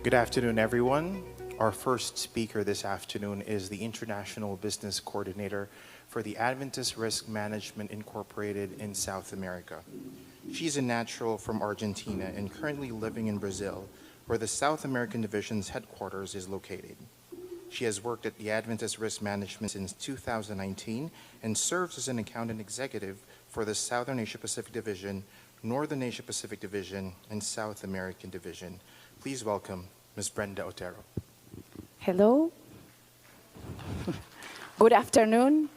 Good afternoon, everyone. Our first speaker this afternoon is the International Business Coordinator for the Adventist Risk Management Incorporated in South America. She's a natural from Argentina and currently living in Brazil, where the South American Division's headquarters is located. She has worked at the Adventist Risk Management since 2019 and serves as an accountant executive for the Southern Asia Pacific Division, Northern Asia Pacific Division, and South American Division. Please welcome Ms. Brenda Otero. Hello. Good afternoon.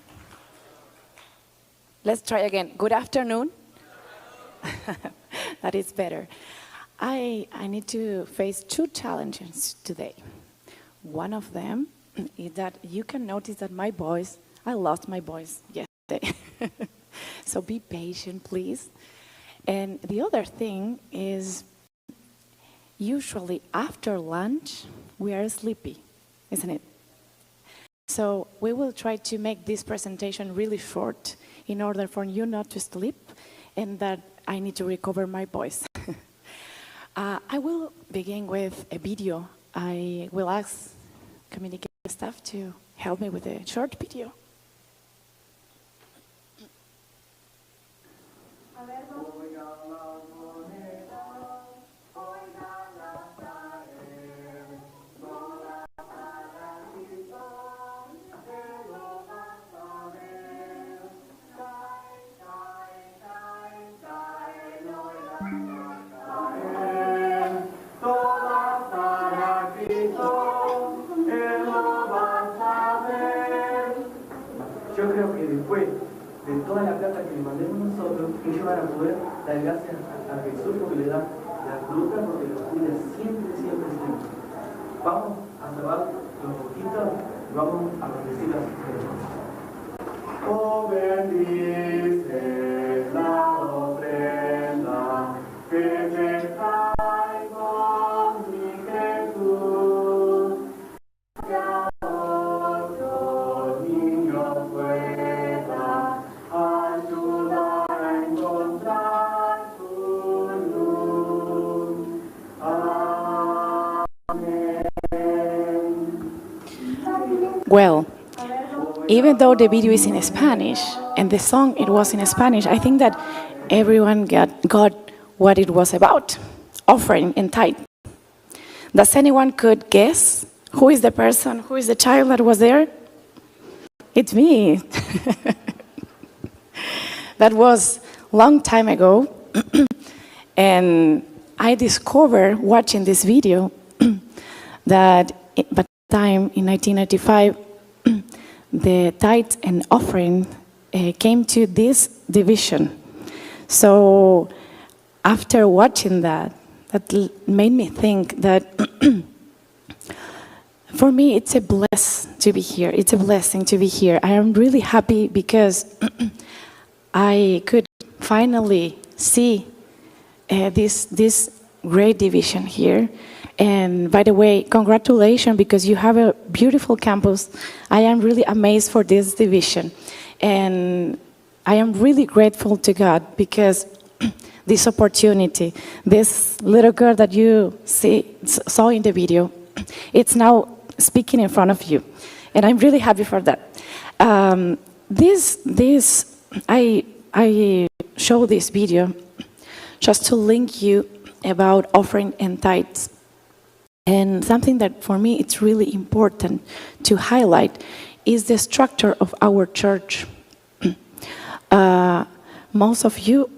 Let's try again. Good afternoon. That is better. I need to face two challenges today. One of them is that you can notice that I lost my voice yesterday. So be patient, please. And the other thing is, usually after lunch, we are sleepy, isn't it? So we will try to make this presentation really short in order for you not to sleep and that I need to recover my voice. I will begin with a video. I will ask communication staff to help me with a short video. Yo creo que después de toda la plata que le mandemos nosotros, ellos van a poder dar gracias a Jesús porque le da la fruta, porque los cuida siempre, siempre, siempre. Vamos a cerrar los poquitos y vamos a bendecir las ofrendas. Oh, bendice la ofrenda que te traigo, mi Jesús. Well, even though the video is in Spanish and the song it was in Spanish, I think that everyone got what it was about, offering and tithe. Does anyone could guess who is the person, who is the child that was there? It's me. That was a long time ago. And I discovered watching this video that by the time in 1995, the tithe and offering came to this division. So after watching that made me think that for me it's a blessing to be here. It's a blessing to be here. I am really happy because I could finally see this great division here. And by the way, congratulations, because you have a beautiful campus. I am really amazed for this division. And I am really grateful to God because this opportunity, this little girl that you saw in the video, it's now speaking in front of you. And I'm really happy for that. I show this video just to link you about offering and tithes. And something that for me it's really important to highlight is the structure of our church. Most of you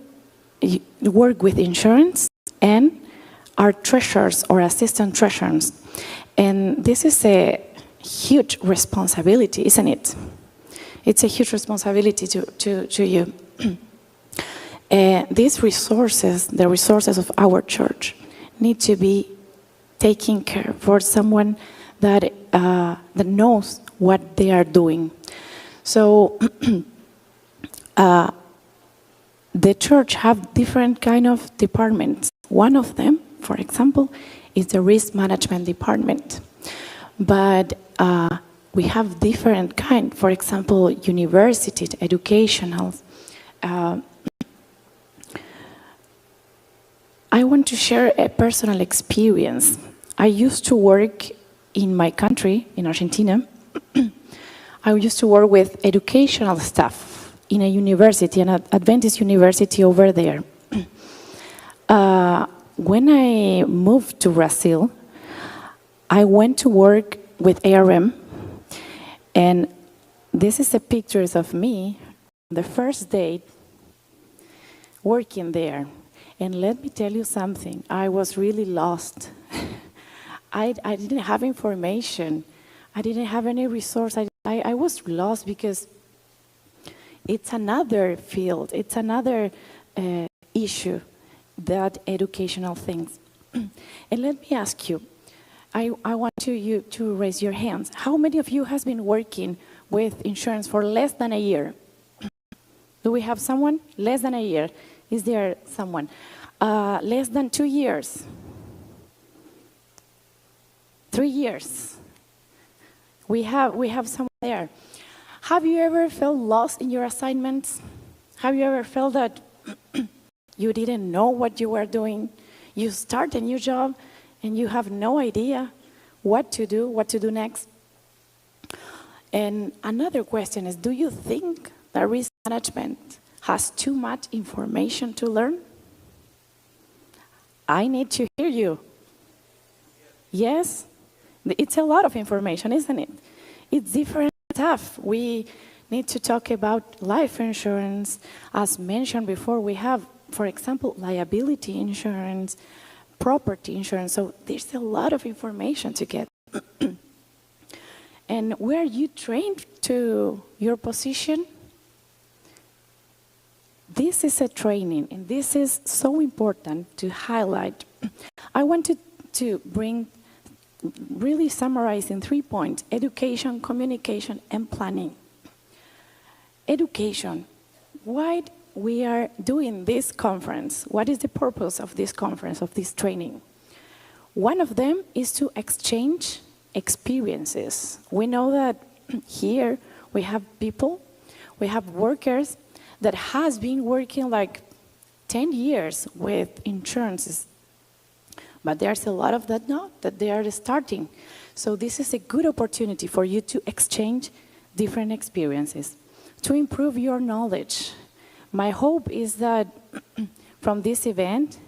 work with insurance and are treasurers or assistant treasurers. And this is a huge responsibility, isn't it? It's a huge responsibility to you. These resources, the resources of our church, need to be taking care for someone that knows what they are doing. So the church have different kind of departments. One of them, for example, is the risk management department. But we have different kind. For example, university, educational. I want to share a personal experience. I used to work in my country, in Argentina. I used to work with educational staff in a university, an Adventist university over there. When I moved to Brazil, I went to work with ARM, and this is the pictures of me the first day working there. And let me tell you something, I was really lost. I didn't have information. I didn't have any resource. I was lost because it's another field, it's another issue, that educational things. And let me ask you, I want you to raise your hands. How many of you has been working with insurance for less than a year? Do we have someone? Less than a year. Is there someone? Less than 2 years? 3 years? We have someone there. Have you ever felt lost in your assignments? Have you ever felt that you didn't know what you were doing? You start a new job and you have no idea what to do next? And another question is, do you think that risk management has too much information to learn? I need to hear you. Yes? It's a lot of information, isn't it? It's different stuff. We need to talk about life insurance. As mentioned before, we have, for example, liability insurance, property insurance. So there's a lot of information to get. And where you trained to your position? This is a training, and this is so important to highlight. I wanted to really summarize in 3 points: education, communication, and planning. Education. Why we are doing this conference? What is the purpose of this conference, of this training? One of them is to exchange experiences. We know that here we have people, we have workers that has been working like 10 years with insurances. But there's a lot of that now that they are starting. So this is a good opportunity for you to exchange different experiences, to improve your knowledge. My hope is that from this event,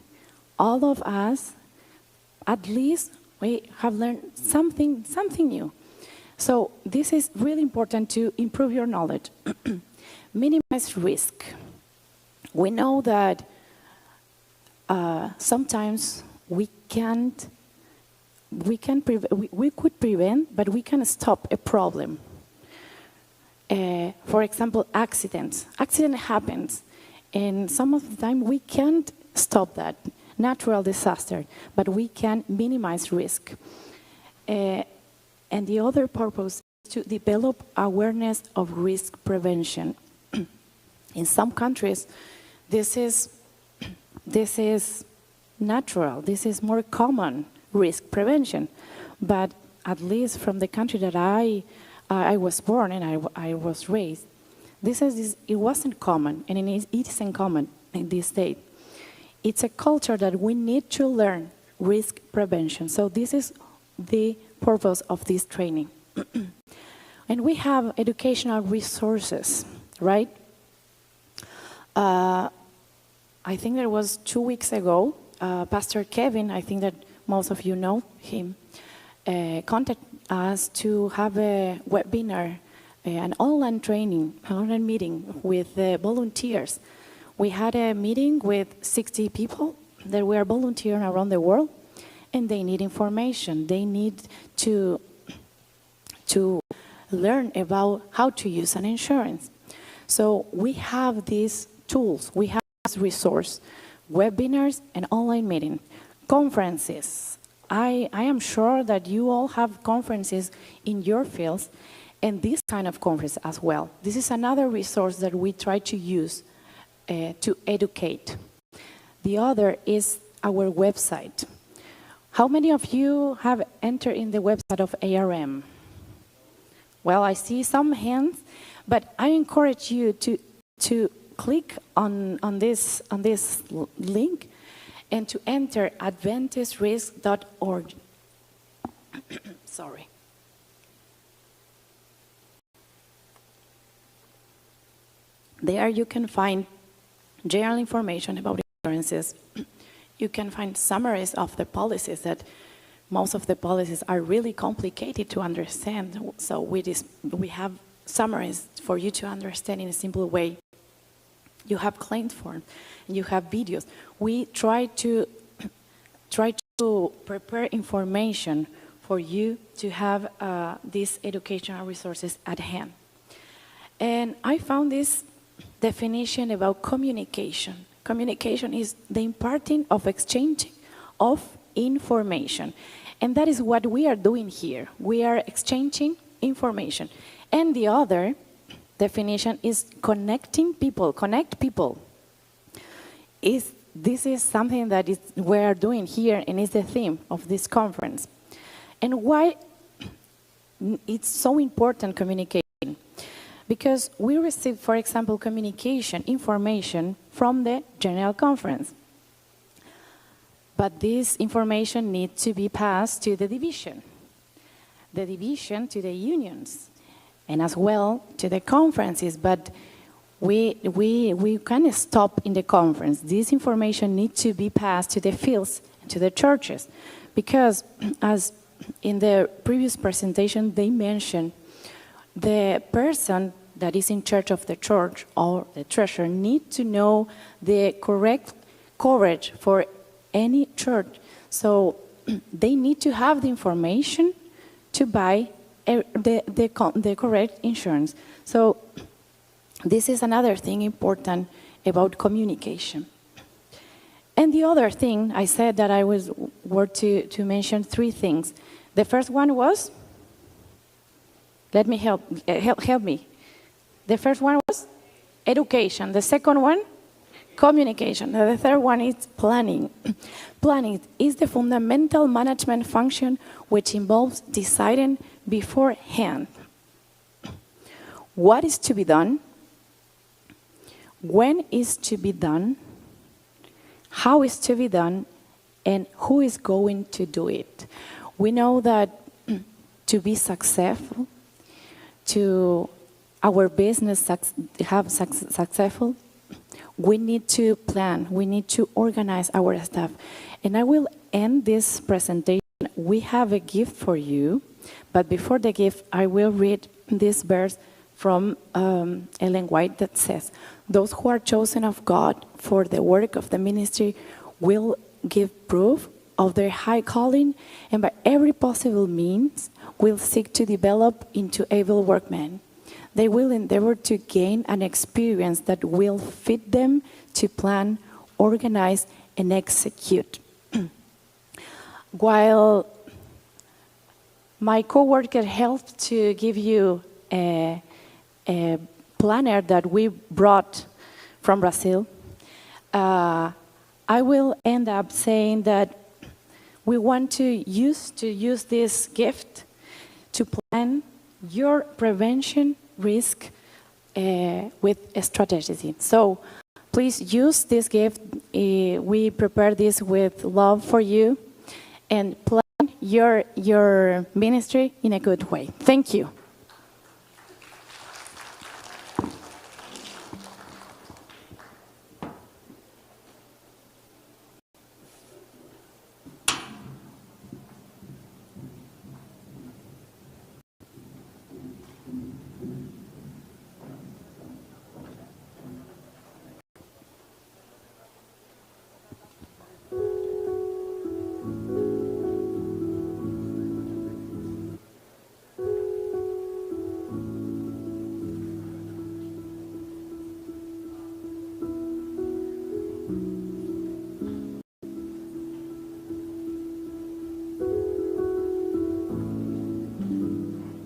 all of us, at least we have learned something new. So this is really important to improve your knowledge. Minimize risk. We know that sometimes we could prevent, but we can stop a problem. For example, accidents. Accident happens, and some of the time we can't stop that, natural disaster, but we can minimize risk. And the other purpose is to develop awareness of risk prevention. In some countries, this is natural, this is more common, risk prevention. But at least from the country that I was born and I was raised, it wasn't common, and it isn't common in this state. It's a culture that we need to learn risk prevention. So this is the purpose of this training. And we have educational resources, right? I think that was 2 weeks ago, Pastor Kevin, I think that most of you know him, contacted us to have a webinar, an online training, an online meeting with volunteers. We had a meeting with 60 people that were volunteering around the world, and they need information. They need to learn about how to use an insurance. So we have these tools, we have this resource, webinars and online meeting, conferences. I am sure that you all have conferences in your fields, and this kind of conference as well. This is another resource that we try to use to educate. The other is our website. How many of you have entered in the website of ARM? Well, I see some hands, but I encourage you to click on this link and to enter adventistrisk.org. Sorry. There you can find general information about insurances. You can find summaries of the policies that most of the policies are really complicated to understand. So we have summaries for you to understand in a simple way. You have claims form, and you have videos. We try to prepare information for you to have these educational resources at hand. And I found this definition about communication. Communication is the imparting of exchanging of information. And that is what we are doing here. We are exchanging information. And the other definition is connecting people, connect people. This is something that we are doing here, and is the theme of this conference. And why it's so important, communication? Because we receive, for example, communication, information from the General Conference. But this information needs to be passed to the division to the unions, and as well to the conferences. But we can't stop in the conference. This information needs to be passed to the fields and to the churches. Because as in the previous presentation, they mentioned the person that is in charge of the church or the treasurer need to know the correct coverage for any church. So they need to have the information to buy the correct insurance. So this is another thing important about communication. And the other thing, I said that I were to mention three things. The first one was, let me help me. The first one was education. The second one, communication. And the third one is planning. Planning is the fundamental management function which involves deciding beforehand what is to be done, when is to be done, how is to be done, and who is going to do it. We know that to be successful, to our business successful, we need to plan, we need to organize our staff. And I will end this presentation. We have a gift for you, but before the gift, I will read this verse from Ellen White that says, "Those who are chosen of God for the work of the ministry will give proof of their high calling, and by every possible means will seek to develop into able workmen. They will endeavor to gain an experience that will fit them to plan, organize, and execute." While my coworker helped to give you a planner that we brought from Brazil, I will end up saying that we want to use this gift to plan your prevention risk with a strategy. So please use this gift. We prepare this with love for you, and plan your ministry in a good way. Thank you.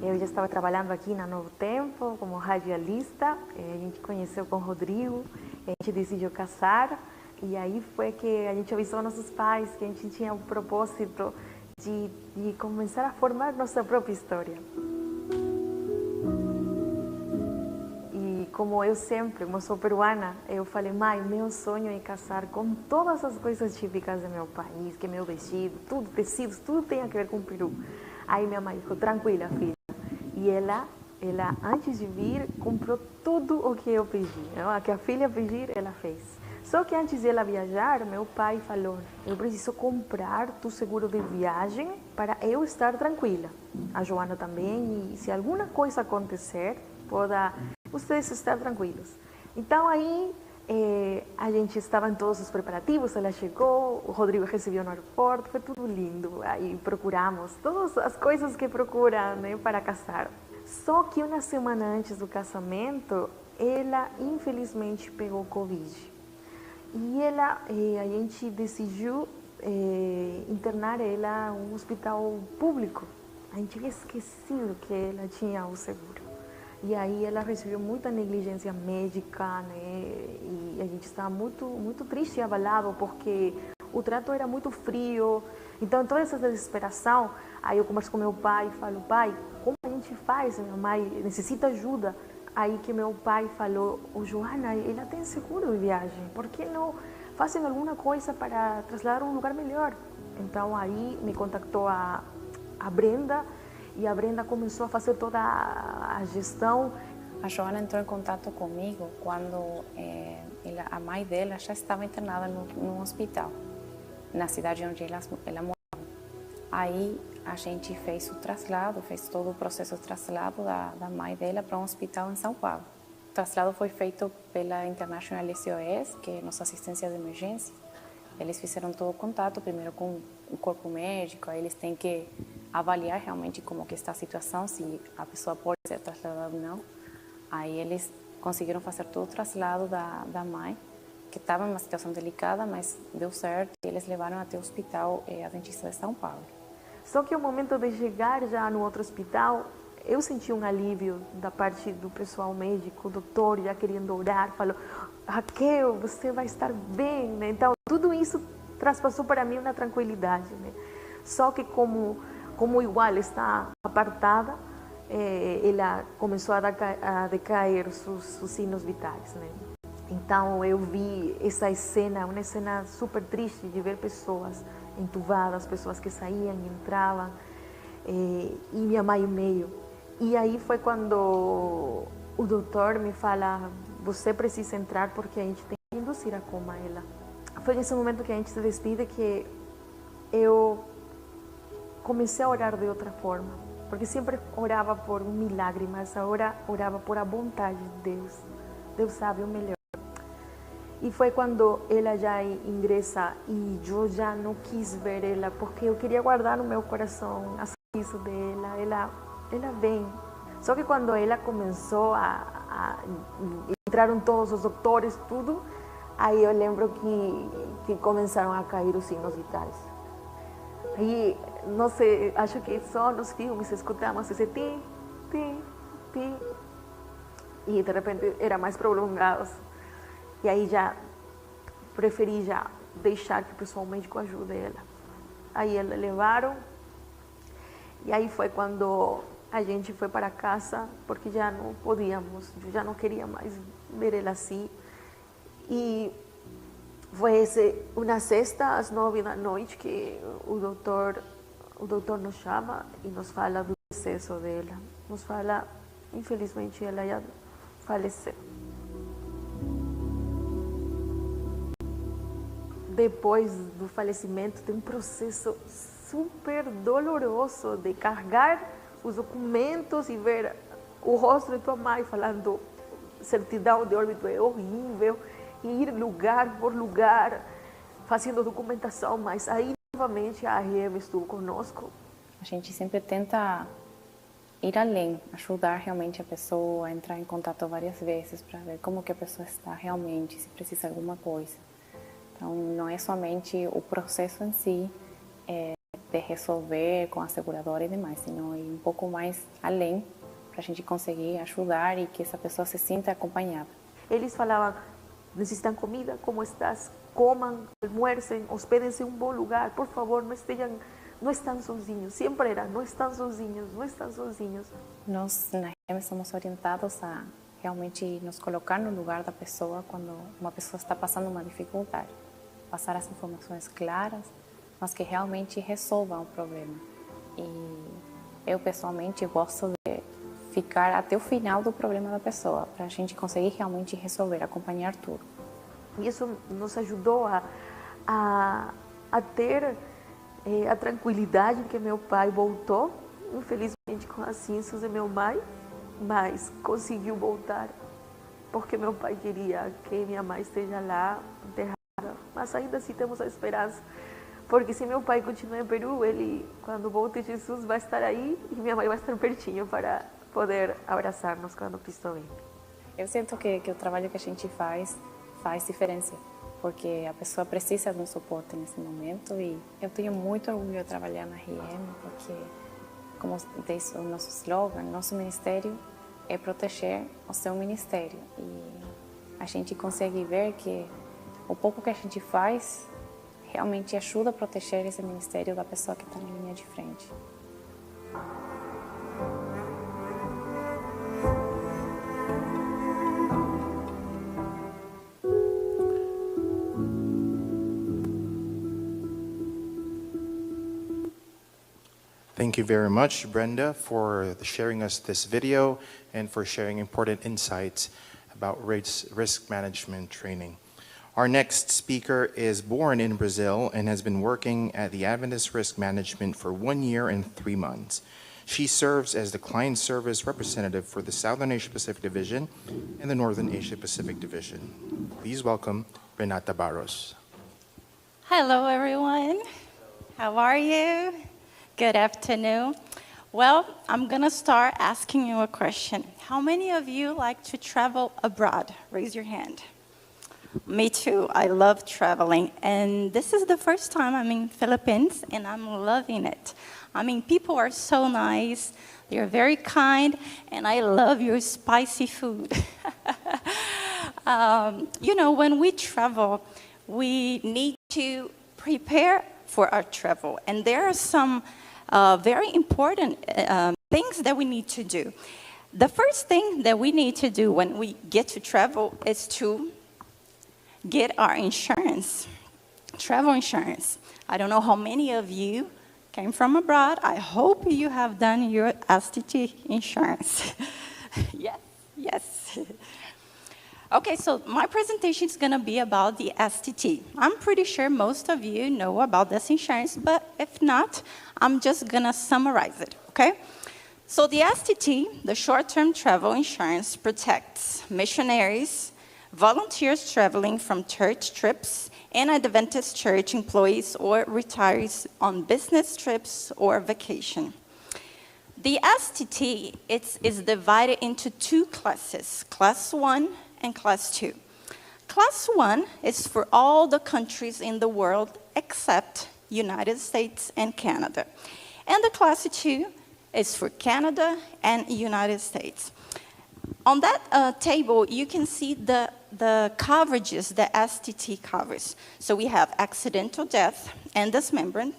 Eu já estava trabalhando aqui na Novo Tempo como radialista. A gente conheceu com o Rodrigo, a gente decidiu casar, e aí foi que a gente avisou nossos pais que a gente tinha o propósito de começar a formar nossa própria história. E como eu sempre, como sou peruana, eu falei: mãe, meu sonho é casar com todas as coisas típicas do meu país, que é meu vestido, tudo, tecidos, tudo tem a ver com o Peru. Aí minha mãe falou, tranquila, filha. E ela antes de vir, comprou tudo o que eu pedi. O que a filha pedir, ela fez. Só que antes de ela viajar, meu pai falou, eu preciso comprar tu seguro de viagem para eu estar tranquila. A Joana também, e se alguma coisa acontecer, poda vocês estar tranquilos. Então aí a gente estava em todos os preparativos, ela chegou, o Rodrigo recebeu no aeroporto, foi tudo lindo. Aí procuramos todas as coisas que procuram, né, para casar. Só que uma semana antes do casamento, ela infelizmente pegou Covid. E a gente decidiu internar ela em um hospital público. A gente tinha esquecido que ela tinha o seguro. E aí ela recebeu muita negligência médica, né? E a gente estava muito triste e abalado, porque o trato era muito frio. Então, toda essa desesperação, aí eu converso com meu pai e falo, pai, como a gente faz? Minha mãe necessita ajuda. Aí que meu pai falou, Joana, ela tem seguro de viagem, por que não fazem alguma coisa para trasladar a um lugar melhor? Então aí me contactou a Brenda, e a Brenda começou a fazer toda a gestão. A Joana entrou em contato comigo quando a mãe dela já estava internada num hospital, na cidade onde ela morava. Aí a gente fez o traslado, fez todo o processo de traslado da mãe dela para um hospital em São Paulo. O traslado foi feito pela International SOS, que é nossa assistência de emergência. Eles fizeram todo o contato, primeiro com o corpo médico, aí eles têm que avaliar realmente como que está a situação, se a pessoa pode ser trasladada ou não. Aí eles conseguiram fazer todo o traslado da mãe, que estava em uma situação delicada, mas deu certo, e eles levaram até o hospital Adventist de São Paulo. Só que ao momento de chegar já no outro hospital, eu senti um alívio da parte do pessoal médico, o doutor já querendo orar, falou, Raquel, você vai estar bem, né? Então, tudo isso traspassou para mim uma tranquilidade, né? Só que como igual está apartada, ela começou a decair os signos vitais, né? Então eu vi essa cena, uma cena super triste de ver pessoas entubadas, pessoas que saíam e entravam, e minha mãe no meio. E aí foi quando o doutor me fala, você precisa entrar porque a gente tem que induzir a coma ela. Foi nesse momento que a gente se despide que eu comecei a orar de outra forma, porque sempre orava por um milagre, mas agora orava por a vontade de Deus. Deus sabe o melhor. E foi quando ela já ingressa e eu já não quis ver ela, porque eu queria guardar no meu coração a sorriso dela. Ela vem. Só que quando ela começou entraram todos os doutores, tudo, aí eu lembro que começaram a cair os signos vitais. Aí, não sei, acho que só nos filmes escutamos esse tim, tim, tim. E de repente era mais prolongado. E aí já preferi já deixar que o pessoal médico ajude ela. Aí eles levaram, e aí foi quando a gente foi para casa, porque já não podíamos, eu já não queria mais ver ela assim. E foi uma sexta, às 9 da noite, que o doutor nos chama e nos fala do decesso dela. Nos fala, infelizmente, ela já faleceu. Depois do falecimento, tem um processo super doloroso de carregar os documentos e ver o rosto de tua mãe falando certidão de óbito é horrível, e ir lugar por lugar fazendo documentação, mas aí novamente a RM estuvo conosco. A gente sempre tenta ir além, ajudar realmente a pessoa, a entrar em contato várias vezes para ver como que a pessoa está realmente, se precisa de alguma coisa. Então, não é somente o processo em si de resolver com a seguradora e demais, senão ir um pouco mais além para a gente conseguir ajudar e que essa pessoa se sinta acompanhada. Eles falavam, necessitam comida, como estás? Comam, almuercem, hospedem-se em um bom lugar, por favor, não estão sozinhos. Sempre era, não estão sozinhos, não estão sozinhos. Nós, na RM, somos orientados a realmente nos colocar no lugar da pessoa quando uma pessoa está passando uma dificuldade. Passar as informações claras, mas que realmente resolvam o problema. E Eu, pessoalmente, gosto de ficar até o final do problema da pessoa, para a gente conseguir realmente resolver, acompanhar tudo. E isso nos ajudou a ter a tranquilidade que meu pai voltou, infelizmente com as cinzas de meu pai, mas conseguiu voltar, porque meu pai queria que minha mãe esteja lá enterrada. Mas ainda assim temos a esperança, porque se meu pai continuar em Peru, ele, quando volte Jesus, vai estar aí e minha mãe vai estar pertinho para poder abraçar-nos quando Cristo vem. Eu sinto que o trabalho que a gente faz diferença, porque a pessoa precisa de um suporte nesse momento e eu tenho muito orgulho de trabalhar na RM, porque, como diz o nosso slogan, nosso ministério é proteger o seu ministério e a gente consegue ver que o pouco que a gente faz realmente ajuda a proteger esse ministério da pessoa que está na linha de frente. Thank you very much, Brenda, for sharing us this video and for sharing important insights about risk management training. Our next speaker is born in Brazil and has been working at the Adventist Risk Management for 1 year and 3 months. She serves as the client service representative for the Southern Asia Pacific Division and the Northern Asia Pacific Division. Please welcome Renata Barros. Hello, everyone. How are you? Good afternoon. Well, I'm going to start asking you a question. How many of you like to travel abroad? Raise your hand. Me too. I love traveling. And this is the first time I'm in Philippines, and I'm loving it. I mean, people are so nice. They're very kind, and I love your spicy food. You know, when we travel, we need to prepare for our travel. And there are some very important things that we need to do. The first thing that we need to do when we get to travel is to get our insurance, travel insurance. I don't know how many of you came from abroad. I hope you have done your STT insurance. Yes, yes. Okay, so my presentation is going to be about the STT. I'm pretty sure most of you know about this insurance, but if not, I'm just going to summarize it, okay? So the STT, the short-term travel insurance, protects missionaries, volunteers traveling from church trips, and Adventist church employees or retirees on business trips or vacation. The STT is divided into 2 classes, Class 1 and Class 2. Class 1 is for all the countries in the world except United States and Canada. And the Class 2 is for Canada and United States. On that table, you can see the coverages that STT covers. So we have accidental death and dismemberment.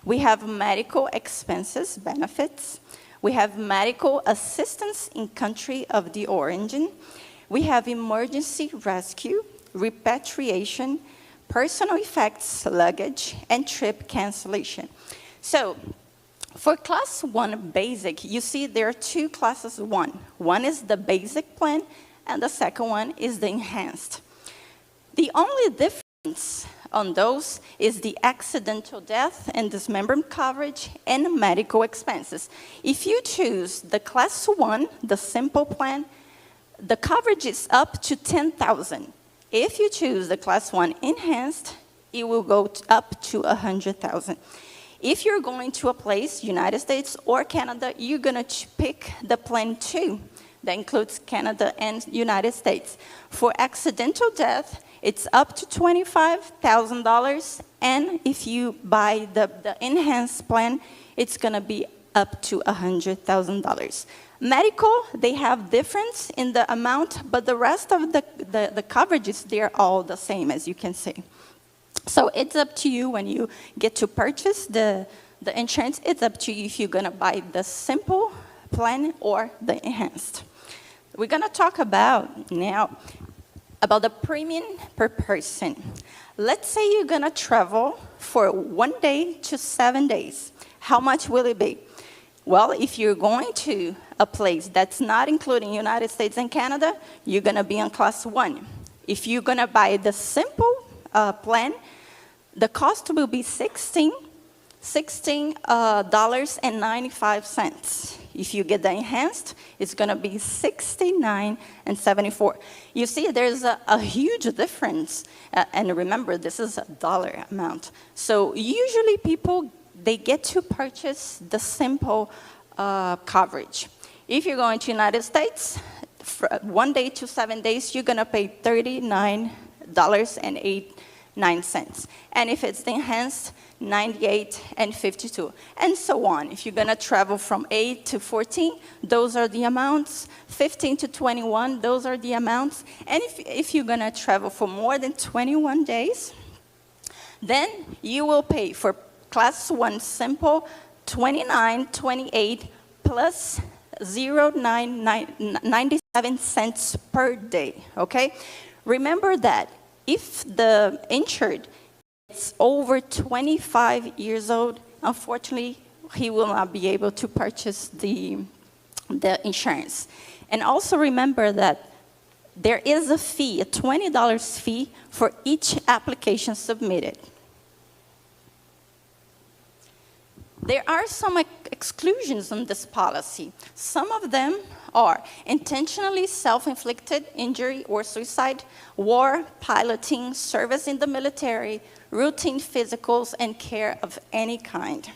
We have medical expenses, benefits. We have medical assistance in country of the origin. We have emergency rescue, repatriation, personal effects, luggage, and trip cancellation. So for Class 1 basic, you see there are 2 classes 1. One is the basic plan, and the second one is the enhanced. The only difference on those is the accidental death and dismemberment coverage and medical expenses. If you choose the Class 1, the simple plan, the coverage is up to $10,000. If you choose the Class 1 enhanced, it will go up to $100,000. If you're going to a place, United States or Canada, you're going to pick the plan 2 that includes Canada and United States. For accidental death, it's up to $25,000, and if you buy the enhanced plan, it's going to be up to $100,000. Medical, they have difference in the amount, but the rest of the coverages, they're all the same, as you can see. So it's up to you when you get to purchase the insurance. It's up to you if you're going to buy the simple plan or the enhanced. We're going to talk about now about the premium per person. Let's say you're going to travel for 1 day to 7 days. How much will it be? Well, if you're going to a place that's not including United States and Canada, you're going to be on class 1. If you're going to buy the simple plan, the cost will be $16.95. If you get the enhanced, it's going to be $69.74. You see, there's a huge difference. And remember, this is a dollar amount. So usually people, they get to purchase the simple coverage. If you're going to United States, 1 day to 7 days, you're going to pay $39.89. And if it's the enhanced, $98.52, and so on. If you're going to travel from 8 to 14, those are the amounts. 15 to 21, those are the amounts. And if you're going to travel for more than 21 days, then you will pay for class 1 simple $29.28 plus 0.97 cents per day, okay? Remember that if the insured is over 25 years old, unfortunately, he will not be able to purchase the insurance. And also remember that there is a fee, a $20 fee for each application submitted. There are some exclusions on this policy. Some of them are intentionally self-inflicted injury or suicide, war, piloting, service in the military, routine physicals, and care of any kind.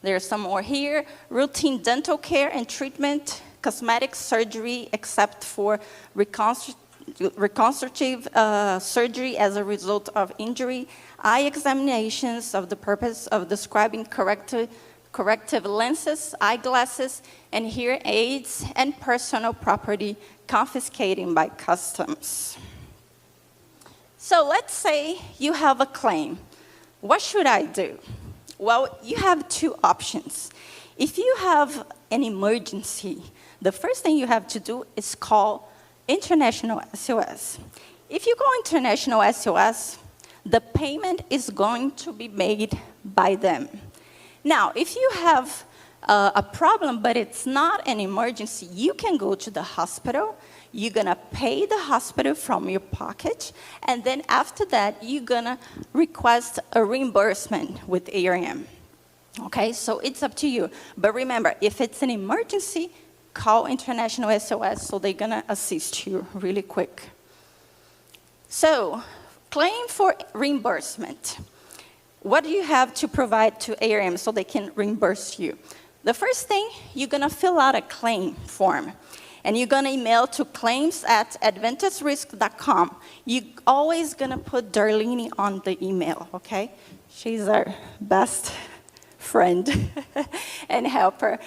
There are some more here: routine dental care and treatment, cosmetic surgery except for reconstructive surgery as a result of injury, eye examinations of the purpose of describing corrective lenses, eyeglasses, and hearing aids, and personal property confiscating by customs. So let's say you have a claim. What should I do? Well, you have two options. If you have an emergency, the first thing you have to do is call International SOS. If you call International SOS, the payment is going to be made by them. Now, if you have a problem, but it's not an emergency, you can go to the hospital. You're going to pay the hospital from your pocket, and then after that, you're going to request a reimbursement with ARM. Okay, so it's up to you. But remember, if it's an emergency, call International SOS, so they're going to assist you really quick. So, claim for reimbursement. What do you have to provide to ARM so they can reimburse you? The first thing, you're going to fill out a claim form. And you're going to email to claims@adventistrisk.com. You're always going to put Darlene on the email, okay? She's our best friend and helper.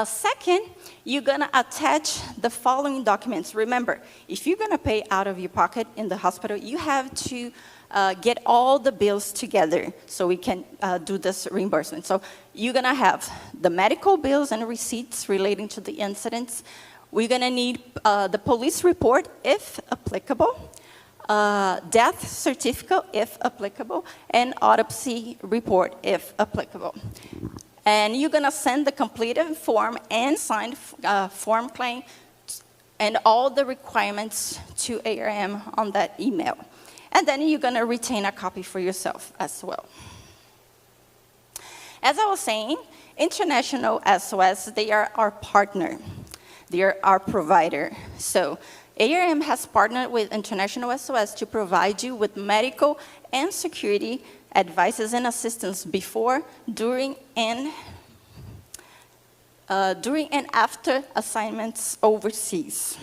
Second, you're going to attach the following documents. Remember, if you're going to pay out of your pocket in the hospital, you have to get all the bills together so we can do this reimbursement. So you're going to have the medical bills and receipts relating to the incidents. We're going to need the police report, if applicable, death certificate, if applicable, and autopsy report, if applicable. And you're going to send the completed form and signed form claim and all the requirements to ARM on that email. And then you're going to retain a copy for yourself as well. As I was saying, International SOS, they are our partner. They're our provider. So ARM has partnered with International SOS to provide you with medical and security advices and assistance before, during, and after assignments overseas.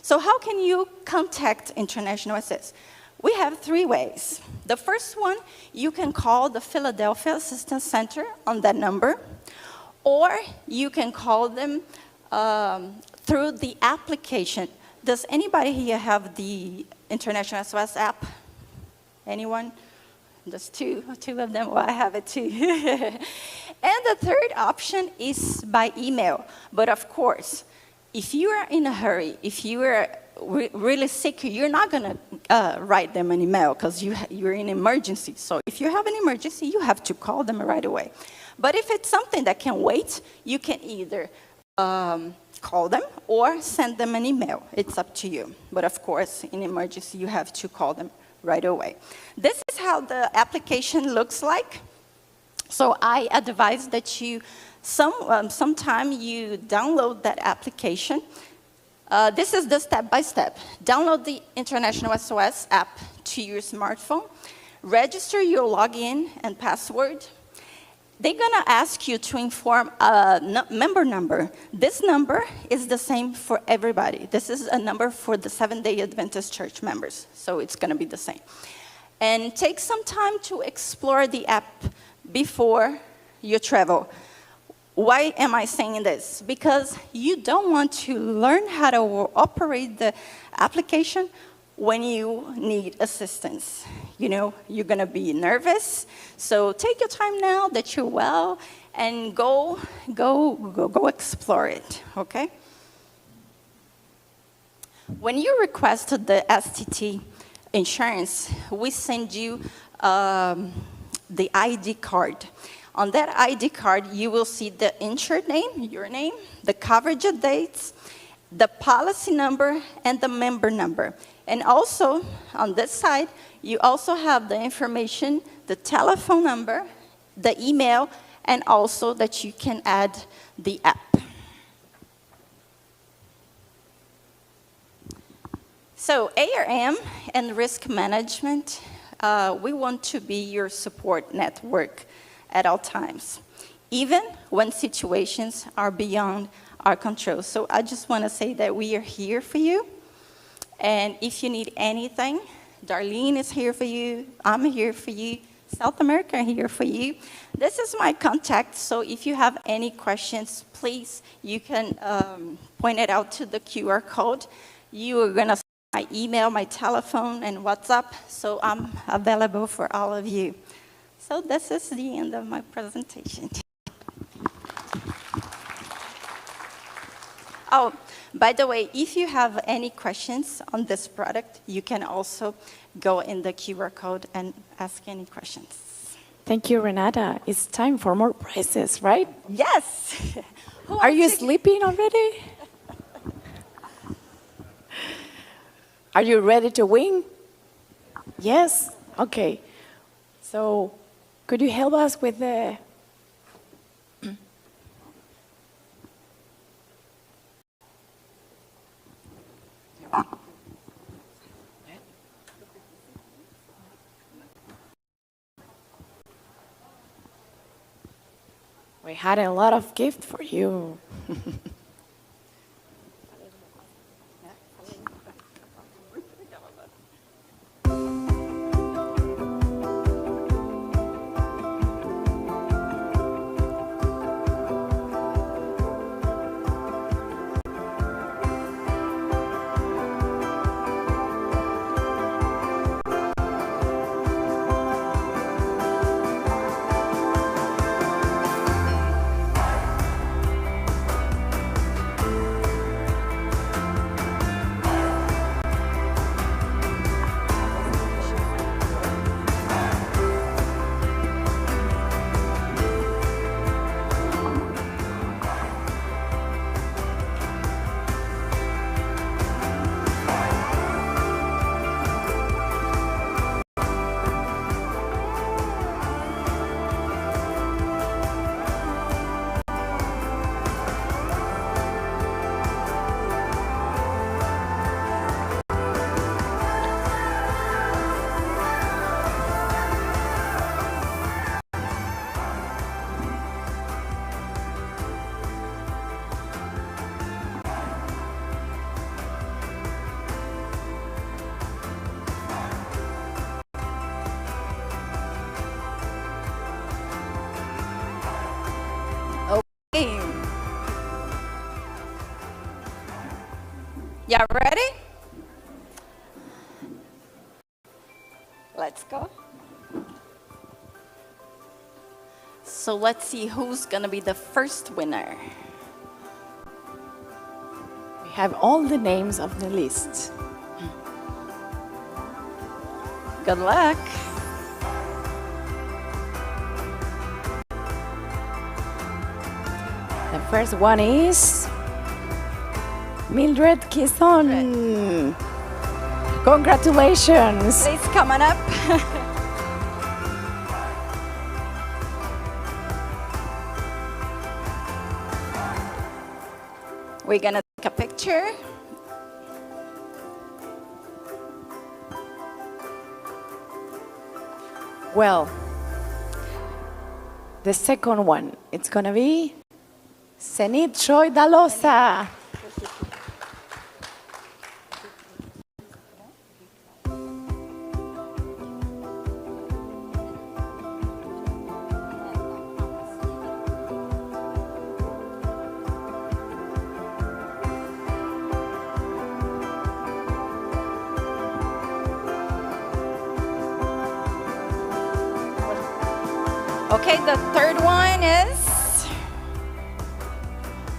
So how can you contact International SOS? We have 3 ways. The first one, you can call the Philadelphia Assistance Center on that number, or you can call them through the application. Does anybody here have the International SOS app? Anyone? There's two of them. Well, I have it too. And the third option is by email. But of course, if you are in a hurry, if you are really sick, you're not going to write them an email because you're in emergency. So if you have an emergency, you have to call them right away. But if it's something that can wait, you can either call them or send them an email. It's up to you. But of course, in emergency, you have to call them right away. This is how the application looks like. So I advise that you, sometime you download that application. This is the step-by-step. Download the International SOS app to your smartphone. Register your login and password. They're going to ask you to inform a member number. This number is the same for everybody. This is a number for the Seventh-day Adventist Church members, so it's going to be the same. And take some time to explore the app before you travel. Why am I saying this? Because you don't want to learn how to operate the application when you need assistance. You know, you're going to be nervous. So take your time now that you're well and go explore it, okay? When you request the STT insurance, we send you the ID card. On that ID card, you will see the insured name, your name, the coverage dates, the policy number, and the member number. And also, on this side, you also have the information, the telephone number, the email, and also that you can add the app. So ARM and risk management, we want to be your support network at all times, even when situations are beyond our control. So I just want to say that we are here for you. And if you need anything, Darlene is here for you. I'm here for you. South America here for you. This is my contact, so if you have any questions, please, you can point it out to the QR code. You are going to see my email, my telephone, and WhatsApp, so I'm available for all of you. So this is the end of my presentation. Oh, by the way, if you have any questions on this product, you can also go in the QR code and ask any questions. Thank you, Renata. It's time for more prizes, right? Yes. Are you sleeping already? Are you ready to win? Yes? Okay. So, could you help us with the... We had a lot of gifts for you. Y'all ready? Let's go. So let's see who's going to be the first winner. We have all the names of the list. Good luck. First one is Mildred Kison. Congratulations. Please come on up. We're gonna take a picture. Well, the second one, it's gonna be Zenit Choi Dalosa. Okay, the third one is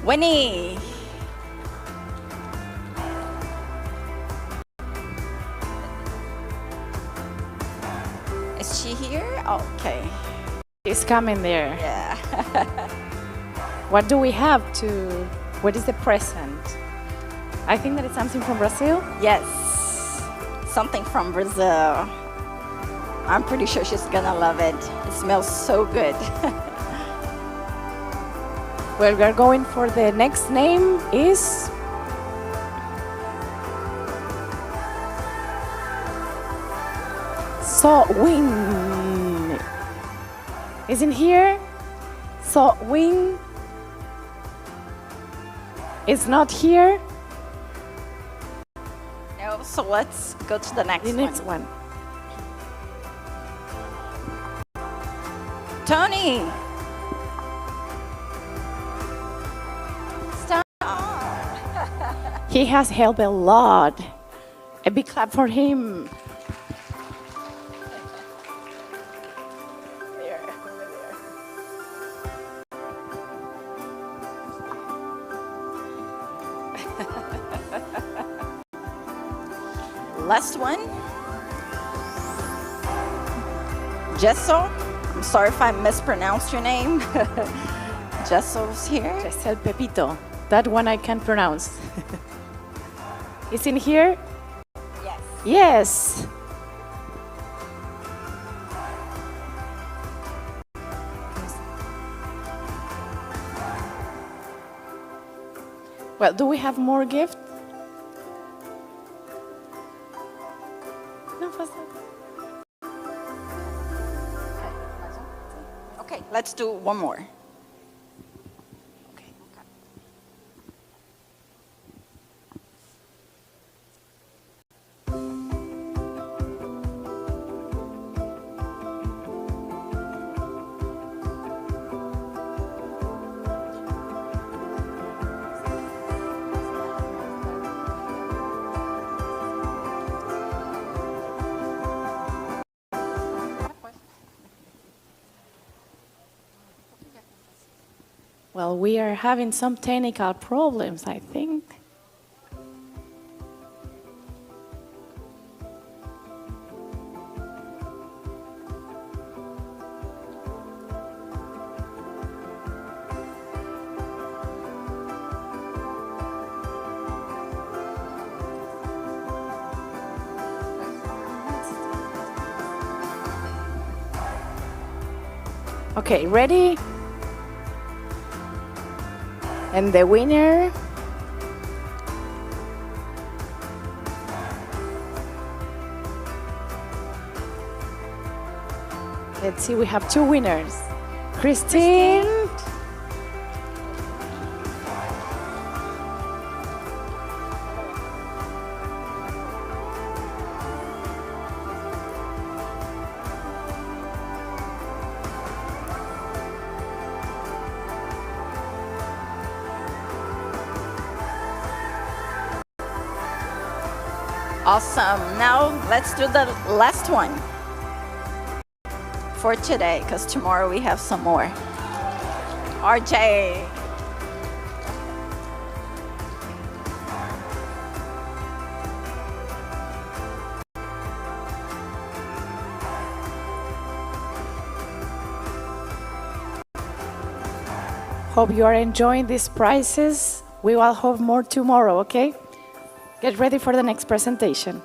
Winnie. Is she here? Okay. She's coming there. Yeah. What do we have to, what is the present? I think that it's something from Brazil. Yes. Something from Brazil. I'm pretty sure she's gonna love it. It smells so good. Well, we're going for the next name is So Wing. Isn't here? So Wing is not here. No, so let's go to the next The one. next one. Tony. Stop. He has helped a lot. A big clap for him. Last one. Gesso. I'm sorry if I mispronounced your name. Jesso's here. Just El Pepito. That one I can pronounce. Is in here? Yes. Yes. Well, do we have more gifts? No, faster. Okay, let's do one more. Okay. Well, we are having some technical problems, I think. Okay, ready? And the winner let's see, we have two winners. Christine. Awesome. Now let's do the last one for today, because tomorrow we have some more. RJ. hope you are enjoying these prizes. We will have more tomorrow, okay? Get ready for the next presentation.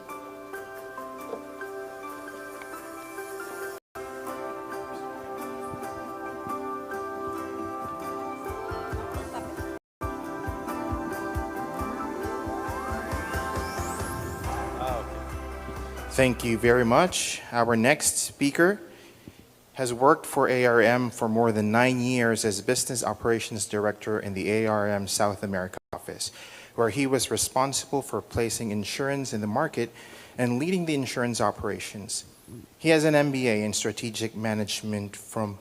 Thank you very much. Our next speaker has worked for ARM for more than 9 years as Business Operations Director in the ARM South America office, where he was responsible for placing insurance in the market and leading the insurance operations. He has an MBA in Strategic Management from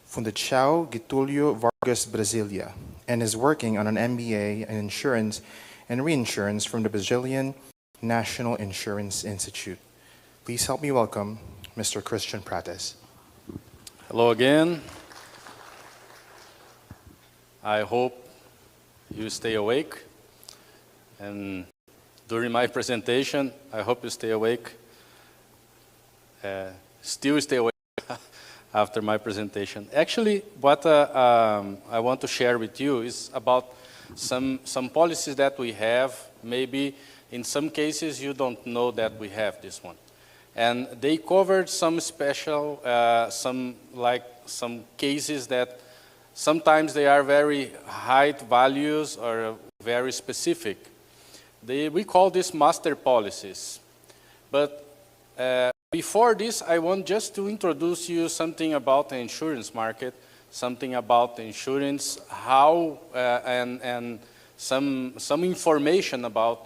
Fundação Getúlio Vargas, Brasilia, and is working on an MBA in Insurance and Reinsurance from the Brazilian National Insurance Institute. Please help me welcome Mr. Christian Prates. Hello again. I hope you stay awake. And during my presentation, I hope you stay awake. Still stay awake after my presentation. Actually, what I want to share with you is about some policies that we have. Maybe in some cases you don't know that we have this one. And they covered some special, some cases that sometimes they are very high values or very specific. We call this master policies. But before this, I want just to introduce you something about the insurance market, something about the insurance, how, and some information about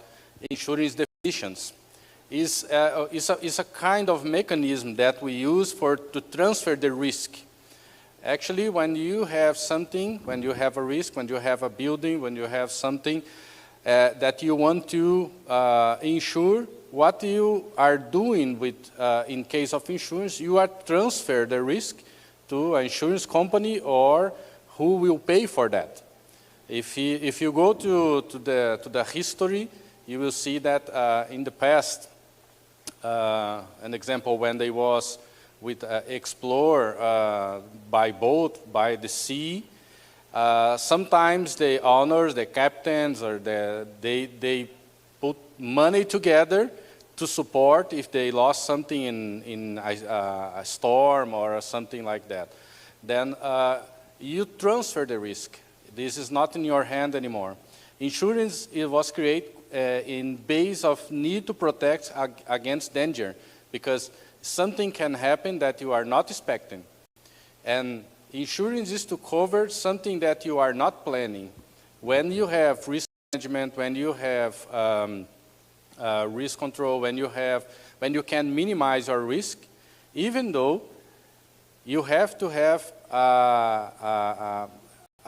insurance definitions. Is a kind of mechanism that we use to transfer the risk. Actually, when you have something, when you have a risk, when you have a building, when you have something that you want to insure, what you are doing with, in case of insurance, you are transfer the risk to an insurance company or who will pay for that. If you go to the history, you will see that in the past, an example when they was with explore by boat, by the sea, sometimes the owners, the captains, or they put money together to support if they lost something in a storm or something like that. Then you transfer the risk. This is not in your hand anymore. Insurance, it was created in base of need to protect against danger, because something can happen that you are not expecting. And insurance is to cover something that you are not planning. When you have risk management, when you have risk control, when you can minimize your risk, even though you have to have a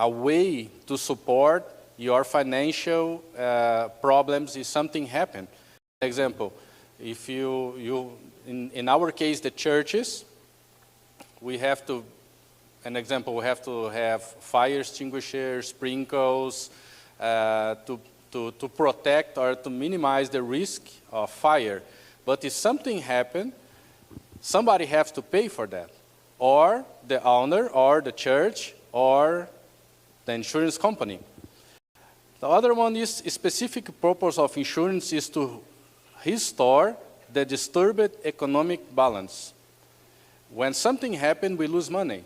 way to support your financial problems if something happened. For example, if in our case, the churches, we have to, an example, we have to have fire extinguishers, sprinkles, to protect or to minimize the risk of fire. But if something happened, somebody has to pay for that. Or the owner, or the church, or the insurance company. The other one is a specific purpose of insurance is to restore the disturbed economic balance. When something happened, we lose money.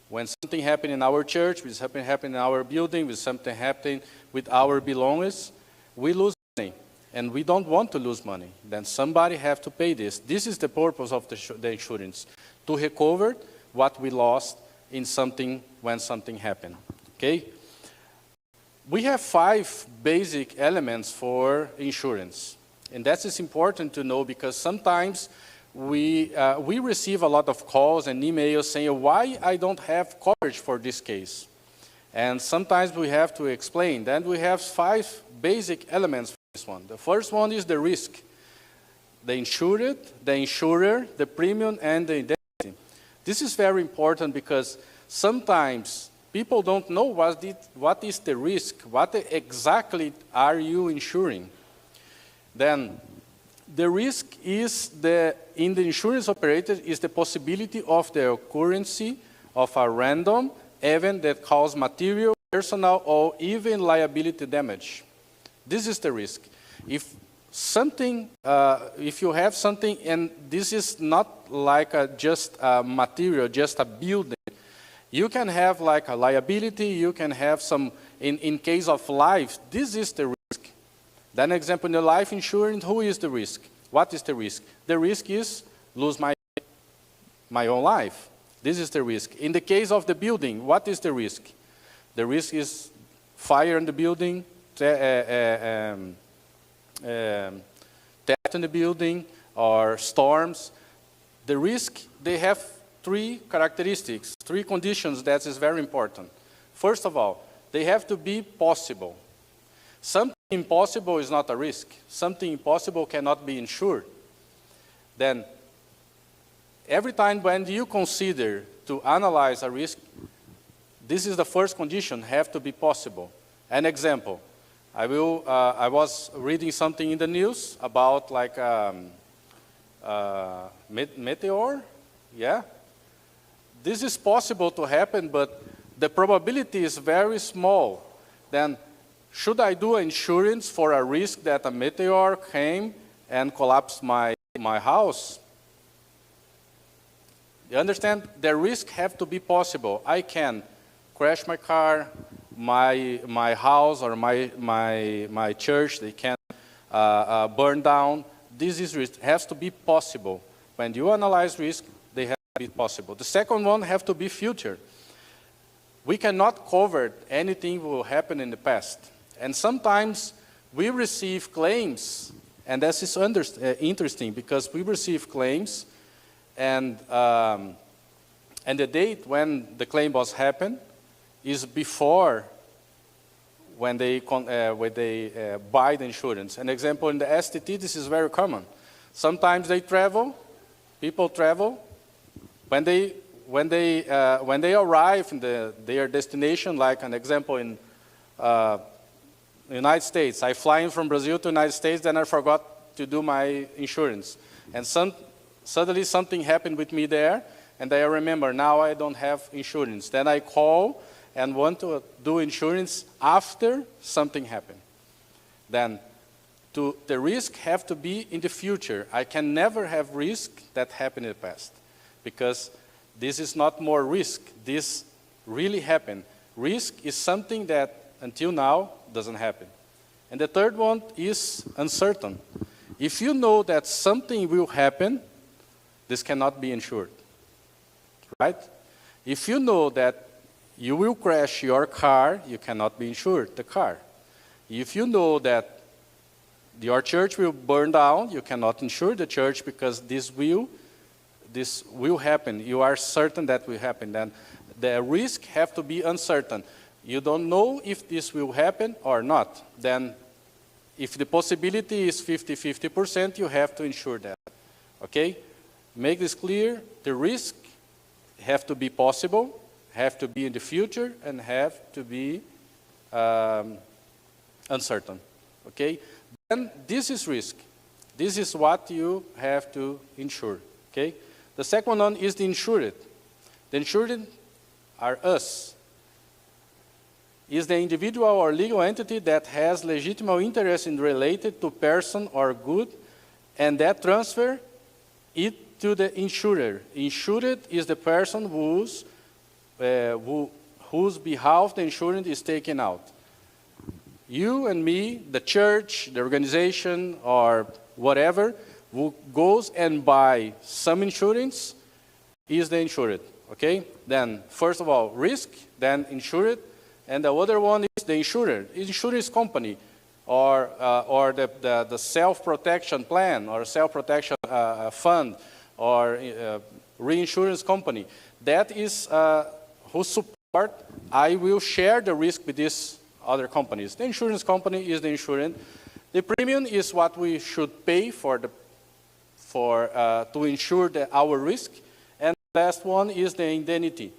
When something happened in our church, when something happened in our building, when something happened with our belongings, we lose money. And we don't want to lose money. Then somebody has to pay this. This is the purpose of the insurance, to recover what we lost in something when something happened. Okay? We have 5 basic elements for insurance. And that is important to know, because sometimes we receive a lot of calls and emails saying, why I don't have coverage for this case? And sometimes we have to explain. Then we have 5 basic elements for this one. The first one is the risk. The insured, the insurer, the premium, and the indemnity. This is very important because sometimes people don't know what is the risk, what exactly are you insuring. Then the risk is in the insurance operator is the possibility of the occurrence of a random, event that cause material, personal, or even liability damage. This is the risk. If you have something, and this is not like just a material, just a building, you can have like a liability, you can have some, in case of life, this is the risk. Then example, in the life insurance, who is the risk? What is the risk? The risk is lose my own life. This is the risk. In the case of the building, what is the risk? The risk is fire in the building, theft in the building, or storms. The risk, they have three characteristics, three conditions that is very important. First of all, they have to be possible. Something impossible is not a risk. Something impossible cannot be insured. Then, every time when you consider to analyze a risk, this is the first condition, have to be possible. An example, I was reading something in the news about like meteor, yeah? This is possible to happen, but the probability is very small. Then, should I do insurance for a risk that a meteor came and collapsed my house? You understand? The risk have to be possible. I can crash my car, my house, or my church. They can burn down. This is risk. Has to be possible. When you analyze risk, they have to be possible. The second one have to be future. We cannot cover anything will happen in the past. And sometimes we receive claims, and this is interesting because we receive claims, and the date when the claim was happened is before when they buy the insurance. An example in the STT, this is very common. Sometimes they travel, people travel, when they arrive in their destination, like an example in United States, I fly in from Brazil to United States, then I forgot to do my insurance. And suddenly something happened with me there, and I remember, now I don't have insurance. Then I call and want to do insurance after something happened. Then the risk have to be in the future. I can never have risk that happened in the past, because this is not more risk. This really happened. Risk is something that until now doesn't happen. And the third one is uncertain. If you know that something will happen, this cannot be insured, right? If you know that you will crash your car, you cannot be insured, the car. If you know that your church will burn down, you cannot insure the church because this will happen. You are certain that will happen. Then the risk have to be uncertain. You don't know if this will happen or not. Then if the possibility is 50-50%, you have to insure that. Okay? Make this clear. The risk have to be possible, have to be in the future, and have to be uncertain. Okay? Then this is risk. This is what you have to insure. Okay? The second one is the insured. The insured are us. Is the individual or legal entity that has legitimate interest in related to person or good, and that transfer it to the insurer. Insured is the person whose behalf the insurance is taken out. You and me, the church, the organization, or whatever, who goes and buy some insurance is the insured. Okay? Then, first of all, risk, then insured, and the other one is the insurer, insurance company, or the self-protection plan, or self-protection fund, or reinsurance company. That is who support. I will share the risk with these other companies. The insurance company is the insurance. The premium is what we should pay to insure our risk, and the last one is the indemnity.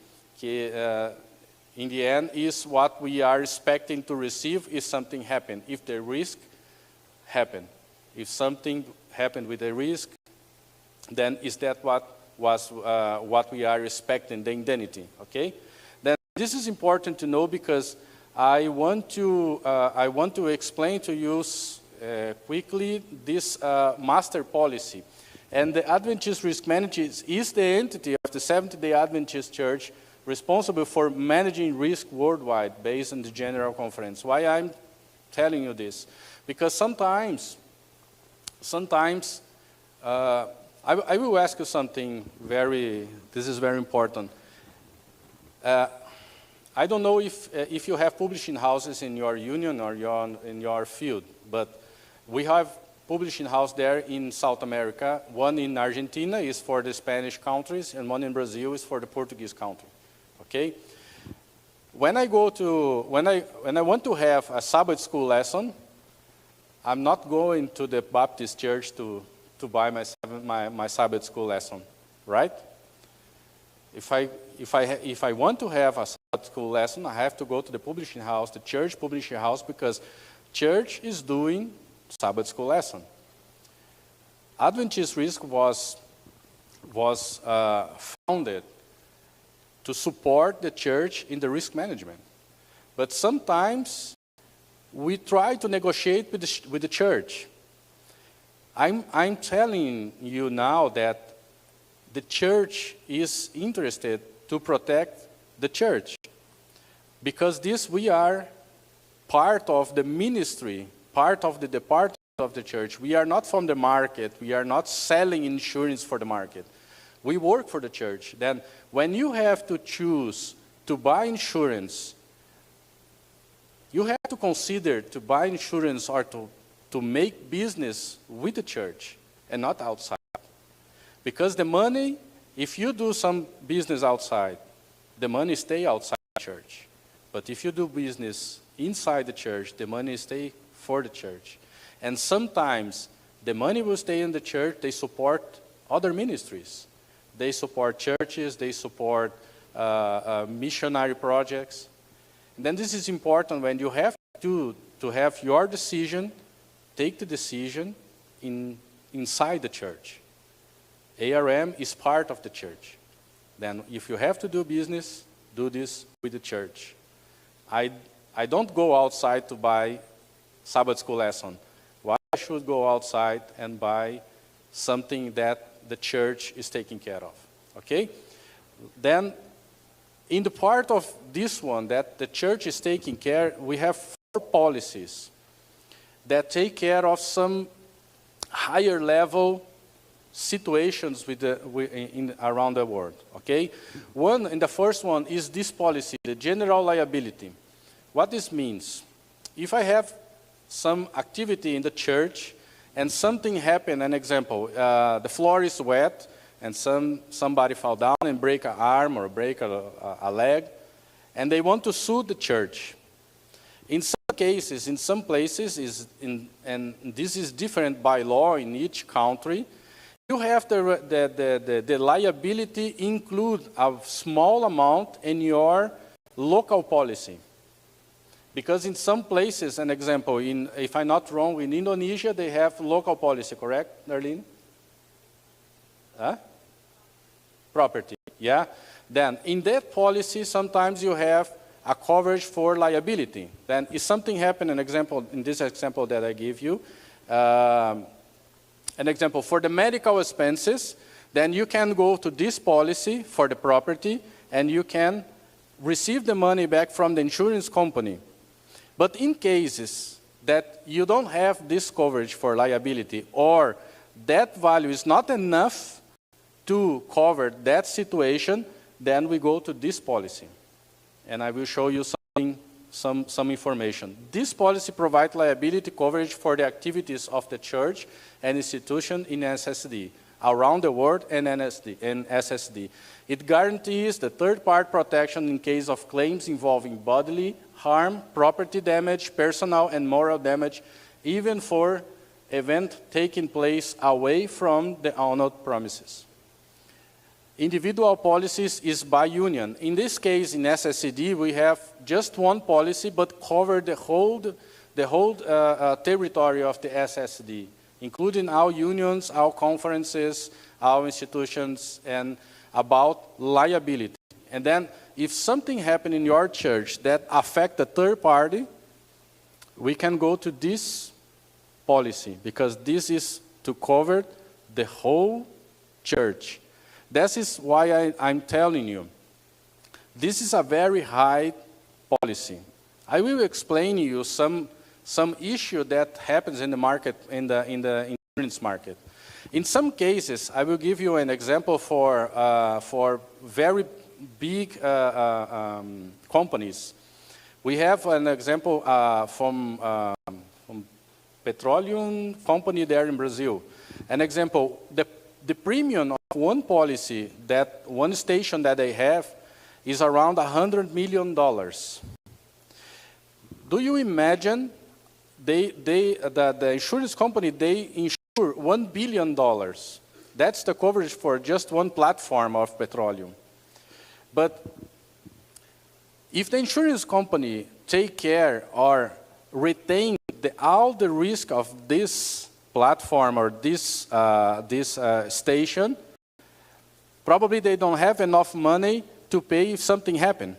In the end, is what we are expecting to receive if something happened, if the risk happened. If something happened with the risk, then is that what we are expecting, the indemnity, okay? Then This is important to know because I want to explain to you quickly this master policy. And the Adventist Risk Management is the entity of the Seventh-day Adventist Church responsible for managing risk worldwide based on the General Conference. Why I'm telling you this? Because sometimes I will ask you something this is very important. I don't know if you have publishing houses in your union or in your field, but we have publishing house there in South America. One in Argentina is for the Spanish countries, and one in Brazil is for the Portuguese country. Okay? When I want to have a Sabbath school lesson, I'm not going to the Baptist church to buy my Sabbath school lesson, right? If I want to have a Sabbath school lesson, I have to go to the publishing house, the church publishing house, because church is doing Sabbath school lesson. Adventist Risk was founded to support the church in the risk management. But sometimes we try to negotiate with the church. I'm telling you now that the church is interested to protect the church, because we are part of the ministry, part of the department of the church. We are not from the market. We are not selling insurance for the market. We work for the church. Then when you have to choose to buy insurance, you have to consider to buy insurance or to make business with the church and not outside. Because the money, if you do some business outside, the money stay outside the church. But if you do business inside the church, the money stay for the church. And sometimes the money will stay in the church. They support other ministries. They support churches. They support missionary projects. And then this is important when you have to have your decision, take the decision inside the church. ARM is part of the church. Then if you have to do business, do this with the church. I don't go outside to buy Sabbath school lesson. Why I should go outside and buy something that the church is taking care of? Okay? Then in the part of this one that the church is taking care, we have 4 policies that take care of some higher level situations around the world. Okay? The first one is this policy, the general liability. What this means? If I have some activity in the church and something happened, an example, the floor is wet and somebody fall down and break an arm or break a leg, and they want to sue the church. In some cases, in some places, and this is different by law in each country, you have the liability include a small amount in your local policy. Because in some places, an example, if I'm not wrong, in Indonesia, they have local policy, correct, Darlene? Huh? Property, yeah? Then in that policy, sometimes you have a coverage for liability. Then if something happened, in this example that I give you, an example, for the medical expenses, then you can go to this policy for the property, and you can receive the money back from the insurance company. But in cases that you don't have this coverage for liability, or that value is not enough to cover that situation, then we go to this policy. And I will show you some information. This policy provides liability coverage for the activities of the church and institution in SSD, around the world and SSD. It guarantees the third-party protection in case of claims involving bodily harm, property damage, personal and moral damage, even for event taking place away from the owned premises. Individual policies is by union. In this case, in SSD, we have just one policy, but cover the whole territory of the SSD, including our unions, our conferences, our institutions, and about liability. And then if something happened in your church that affect a third party, we can go to this policy, because this is to cover the whole church. That is why I'm telling you, this is a very high policy. I will explain you some issue that happens in the market, in the insurance market. In some cases, I will give you an example for very big companies. We have an example from petroleum company there in Brazil. An example, the premium of one policy, that one station that they have, is around $100 million. Do you imagine the insurance company, they insure $1 billion. That's the coverage for just one platform of petroleum. But if the insurance company take care or retain all the risk of this platform or this station, probably they don't have enough money to pay if something happens.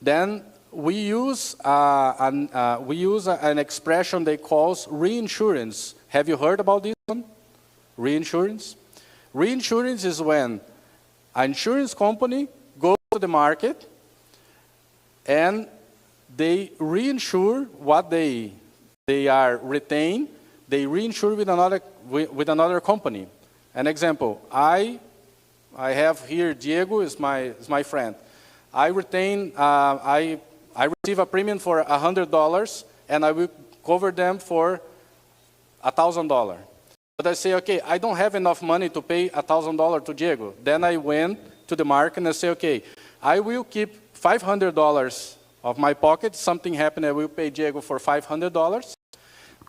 Then we use an expression they call reinsurance. Have you heard about this one? Reinsurance? Reinsurance is when an insurance company goes to the market and they reinsure what they are retained. They reinsure with another company. An example, I have here Diego is my friend. I retain I receive a premium for $100 and I will cover them for $1,000. But I say, okay, I don't have enough money to pay $1,000 to Diego. Then I went to the market and I say, okay, I will keep $500 of my pocket. Something happened, I will pay Diego for $500.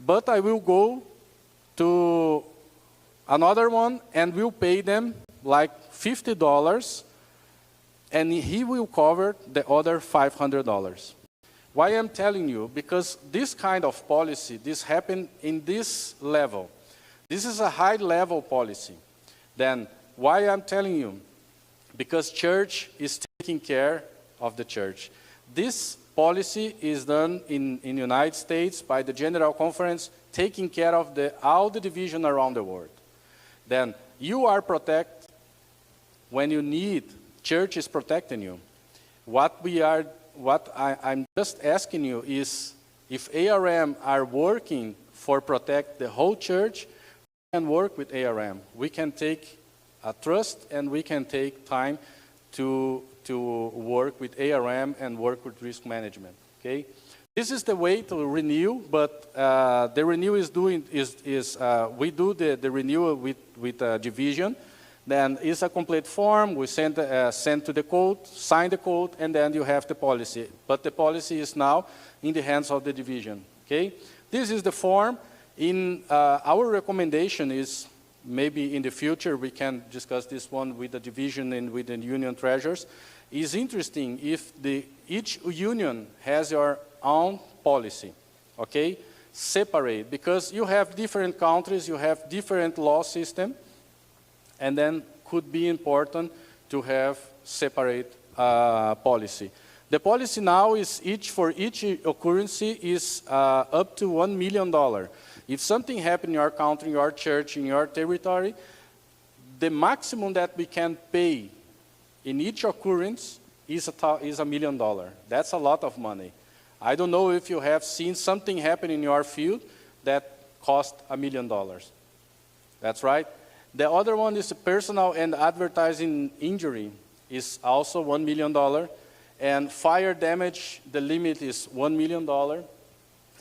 But I will go to another one and will pay them like $50. And he will cover the other $500. Why I'm telling you? Because this kind of policy, this happened in this level. This is a high-level policy. Then why I'm telling you? Because church is taking care of the church. This policy is done in the United States by the General Conference, taking care of all the division around the world. Then you are protected when you need. Church is protecting you. I'm just asking you is, if ARM are working for protect the whole church, we can work with ARM. We can take a trust and we can take time to work with ARM and work with risk management. Okay, this is the way to renew, but the renew we do the renewal with division. Then it's a complete form, we send to the code, sign the code, and then you have the policy. But the policy is now in the hands of the division, okay? This is the form. Our recommendation is, maybe in the future we can discuss this one with the division and with the union treasurers. It's interesting if each union has your own policy, okay? Separate, because you have different countries, you have different law system, and then could be important to have separate policy. The policy now is for each occurrence is up to $1 million. If something happened in your country, in your church, in your territory, the maximum that we can pay in each occurrence is $1 million. That's a lot of money. I don't know if you have seen something happen in your field that cost $1 million. That's right. The other one is personal and advertising injury is also $1 million. And fire damage, the limit is $1 million.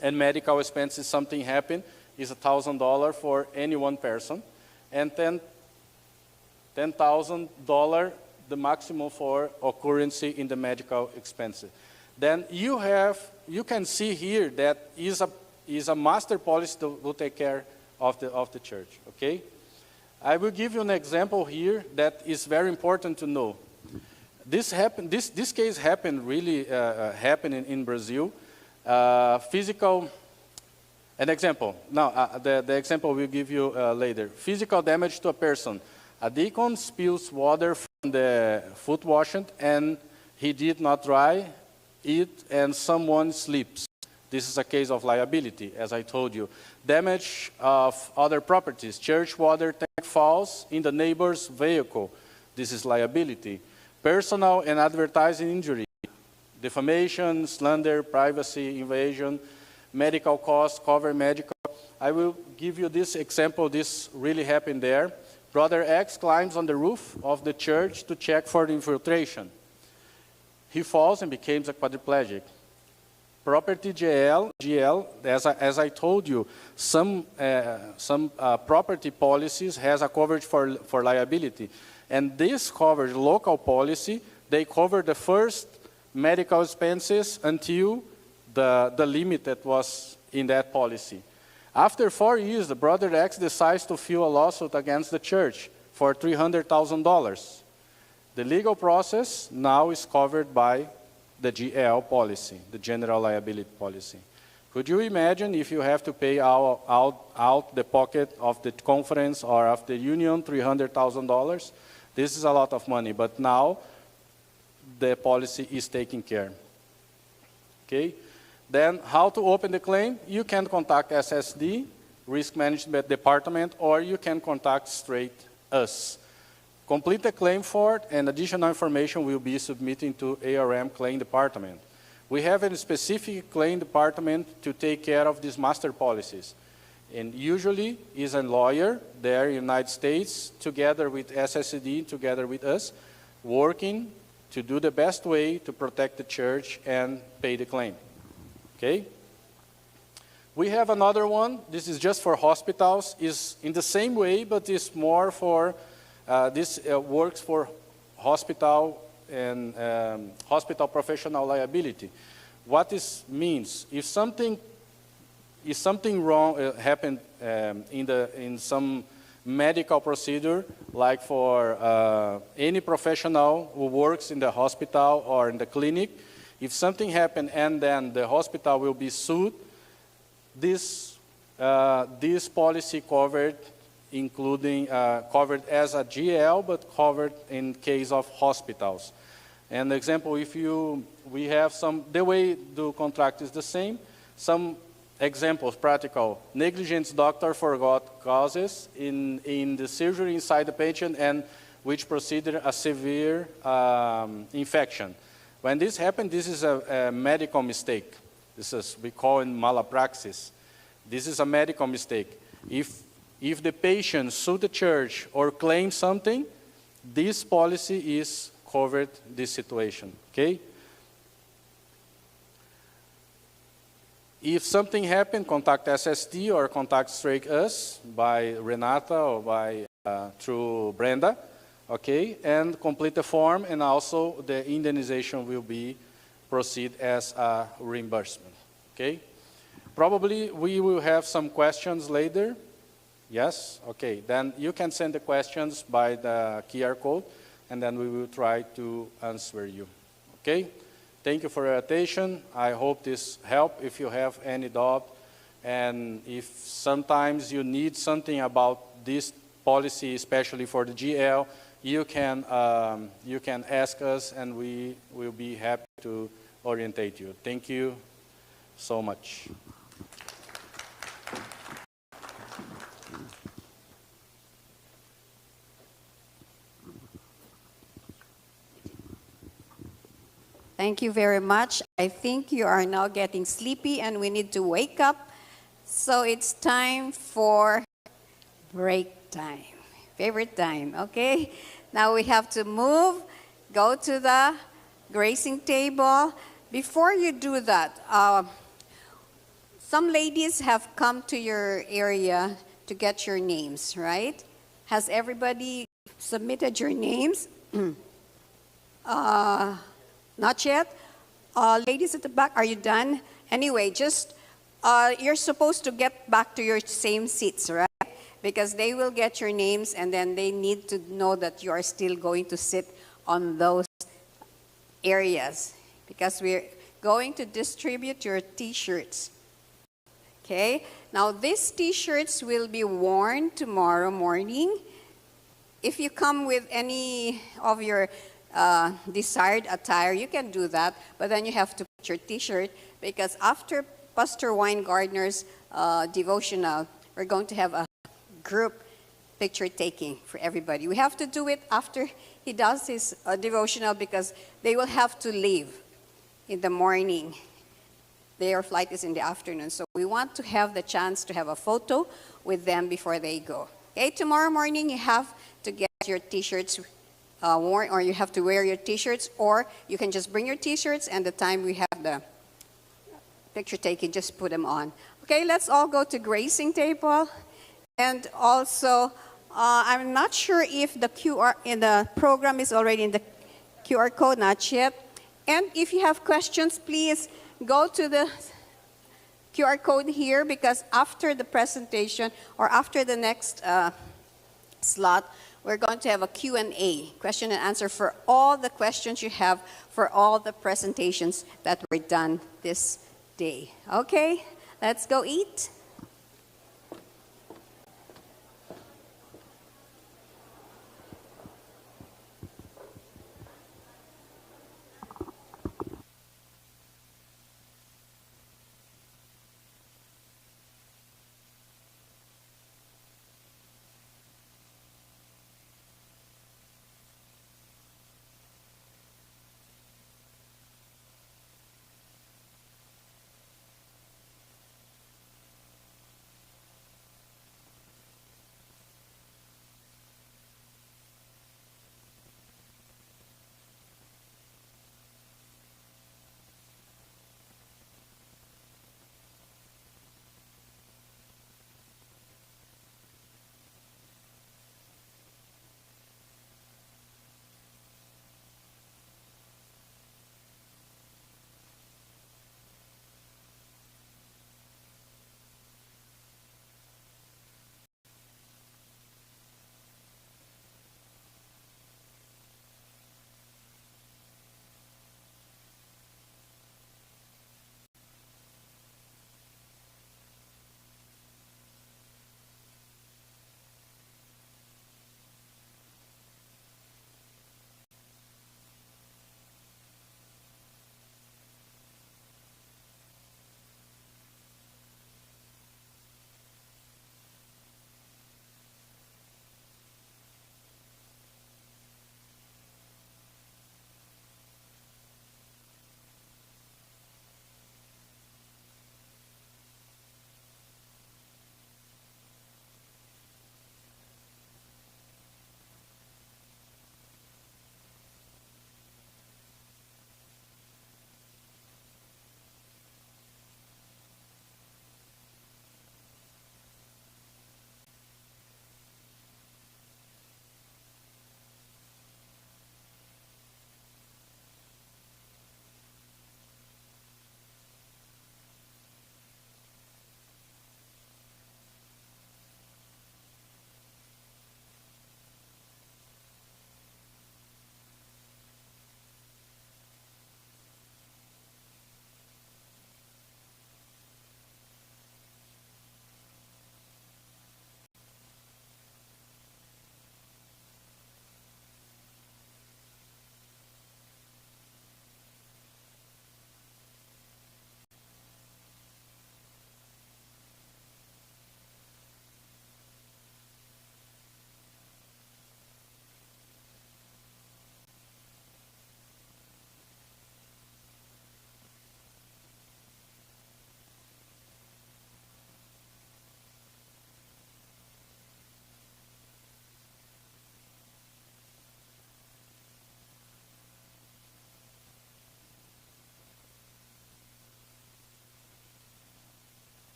And medical expenses, something happened, is $1,000 for any one person. And $10,000, the maximum for occurrence in the medical expenses. Then you can see here that is a master policy to take care of the church, okay? I will give you an example here that is very important to know. This case happened really in Brazil. An example. Now, the example we'll give you later. Physical damage to a person. A deacon spills water from the foot washing and he did not dry it, and someone sleeps. This is a case of liability, as I told you. Damage of other properties, church water tank falls in the neighbor's vehicle. This is liability. Personal and advertising injury, defamation, slander, privacy invasion, medical costs, cover medical. I will give you this example. This really happened there. Brother X climbs on the roof of the church to check for the infiltration. He falls and becomes a quadriplegic. Property GL, as I told you, some property policies has a coverage for liability. And this coverage, local policy, they cover the first medical expenses until the limit that was in that policy. After 4 years, the brother X decides to file a lawsuit against the church for $300,000. The legal process now is covered by the GL policy, the general liability policy. Could you imagine if you have to pay out the pocket of the conference or of the union $300,000? This is a lot of money, but now the policy is taking care. Okay? Then how to open the claim? You can contact SSD, Risk Management Department, or you can contact straight us. Complete the claim form, and additional information will be submitted to ARM Claim Department. We have a specific claim department to take care of these master policies. And usually is a lawyer there in the United States, together with SSD, together with us, working to do the best way to protect the church and pay the claim. Okay? We have another one. This is just for hospitals. It's in the same way, but it's more for this works for hospital and hospital professional liability. What this means, if something wrong happened in some medical procedure, like for any professional who works in the hospital or in the clinic, if something happened and then the hospital will be sued, this policy covered, including covered as a GL, but covered in case of hospitals. And example, we have the way the contract is the same. Some examples, practical. Negligent doctor forgot causes in the surgery inside the patient and which proceeded a severe infection. When this happened, this is a medical mistake. This is, we call it malapraxis. This is a medical mistake. If the patient sued the church or claims something, this policy is covered this situation, okay? If something happened, contact SST or contact straight us by Renata or by through Brenda, okay? And complete the form, and also the indemnization will be proceed as a reimbursement, okay? Probably we will have some questions later. Yes? Okay, then you can send the questions by the QR code, and then we will try to answer you. Okay? Thank you for your attention. I hope this helped. If you have any doubt, and if sometimes you need something about this policy, especially for the GL, you can ask us, and we will be happy to orientate you. Thank you so much. Thank you very much. I think you are now getting sleepy and we need to wake up. So it's time for break time. Favorite time, okay? Now we have to move, go to the grazing table. Before you do that, some ladies have come to your area to get your names, right? Has everybody submitted your names? Not yet. Ladies at the back, are you done? Anyway, just, you're supposed to get back to your same seats, right? Because they will get your names and then they need to know that you are still going to sit on those areas. Because we're going to distribute your t-shirts. Okay? Now, these t-shirts will be worn tomorrow morning. If you come with any of your desired attire, you can do that, but then you have to put your t-shirt, because after Pastor Weingartner's devotional, we're going to have a group picture taking for everybody. We have to do it after he does his devotional, because they will have to leave in the morning. Their flight is in the afternoon, so we want to have the chance to have a photo with them before they go. Okay, tomorrow morning you have to get your t-shirts worn, or you have to wear your t-shirts, or you can just bring your t-shirts, and the time we have the picture taken, just put them on. Okay, let's all go to gracing table. And also, I'm not sure if the QR in the program is already in the QR code, not yet. And if you have questions, please go to the QR code here, because after the presentation, or after the next slot, we're going to have a Q&A, question and answer, for all the questions you have for all the presentations that were done this day. Okay, let's go eat.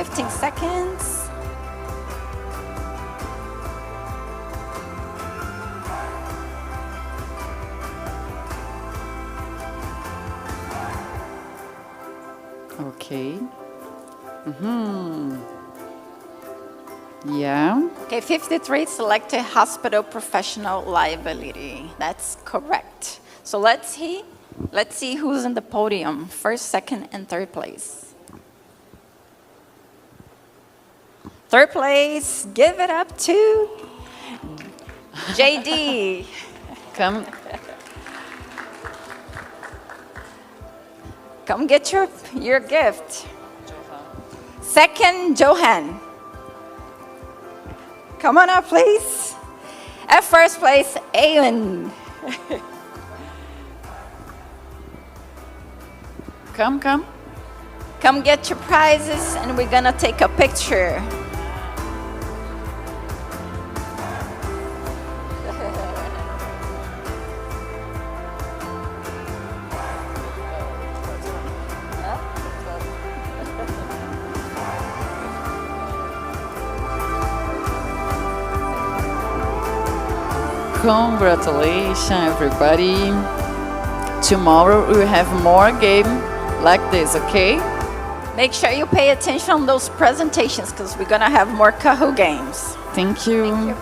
15 seconds. Okay. Yeah. Okay, 53 selected hospital professional liability. That's correct. So let's see who's in the podium, first, second, and third place. Third place, give it up to JD. Come. Come get your gift. Second, Johan. Come on up, please. At first place, Alan. Come. Come get your prizes, and we're gonna take a picture. Congratulations, everybody. Tomorrow we have more game like this, okay? Make sure you pay attention on those presentations because we're gonna have more Kahoot games. Thank you. Thank you.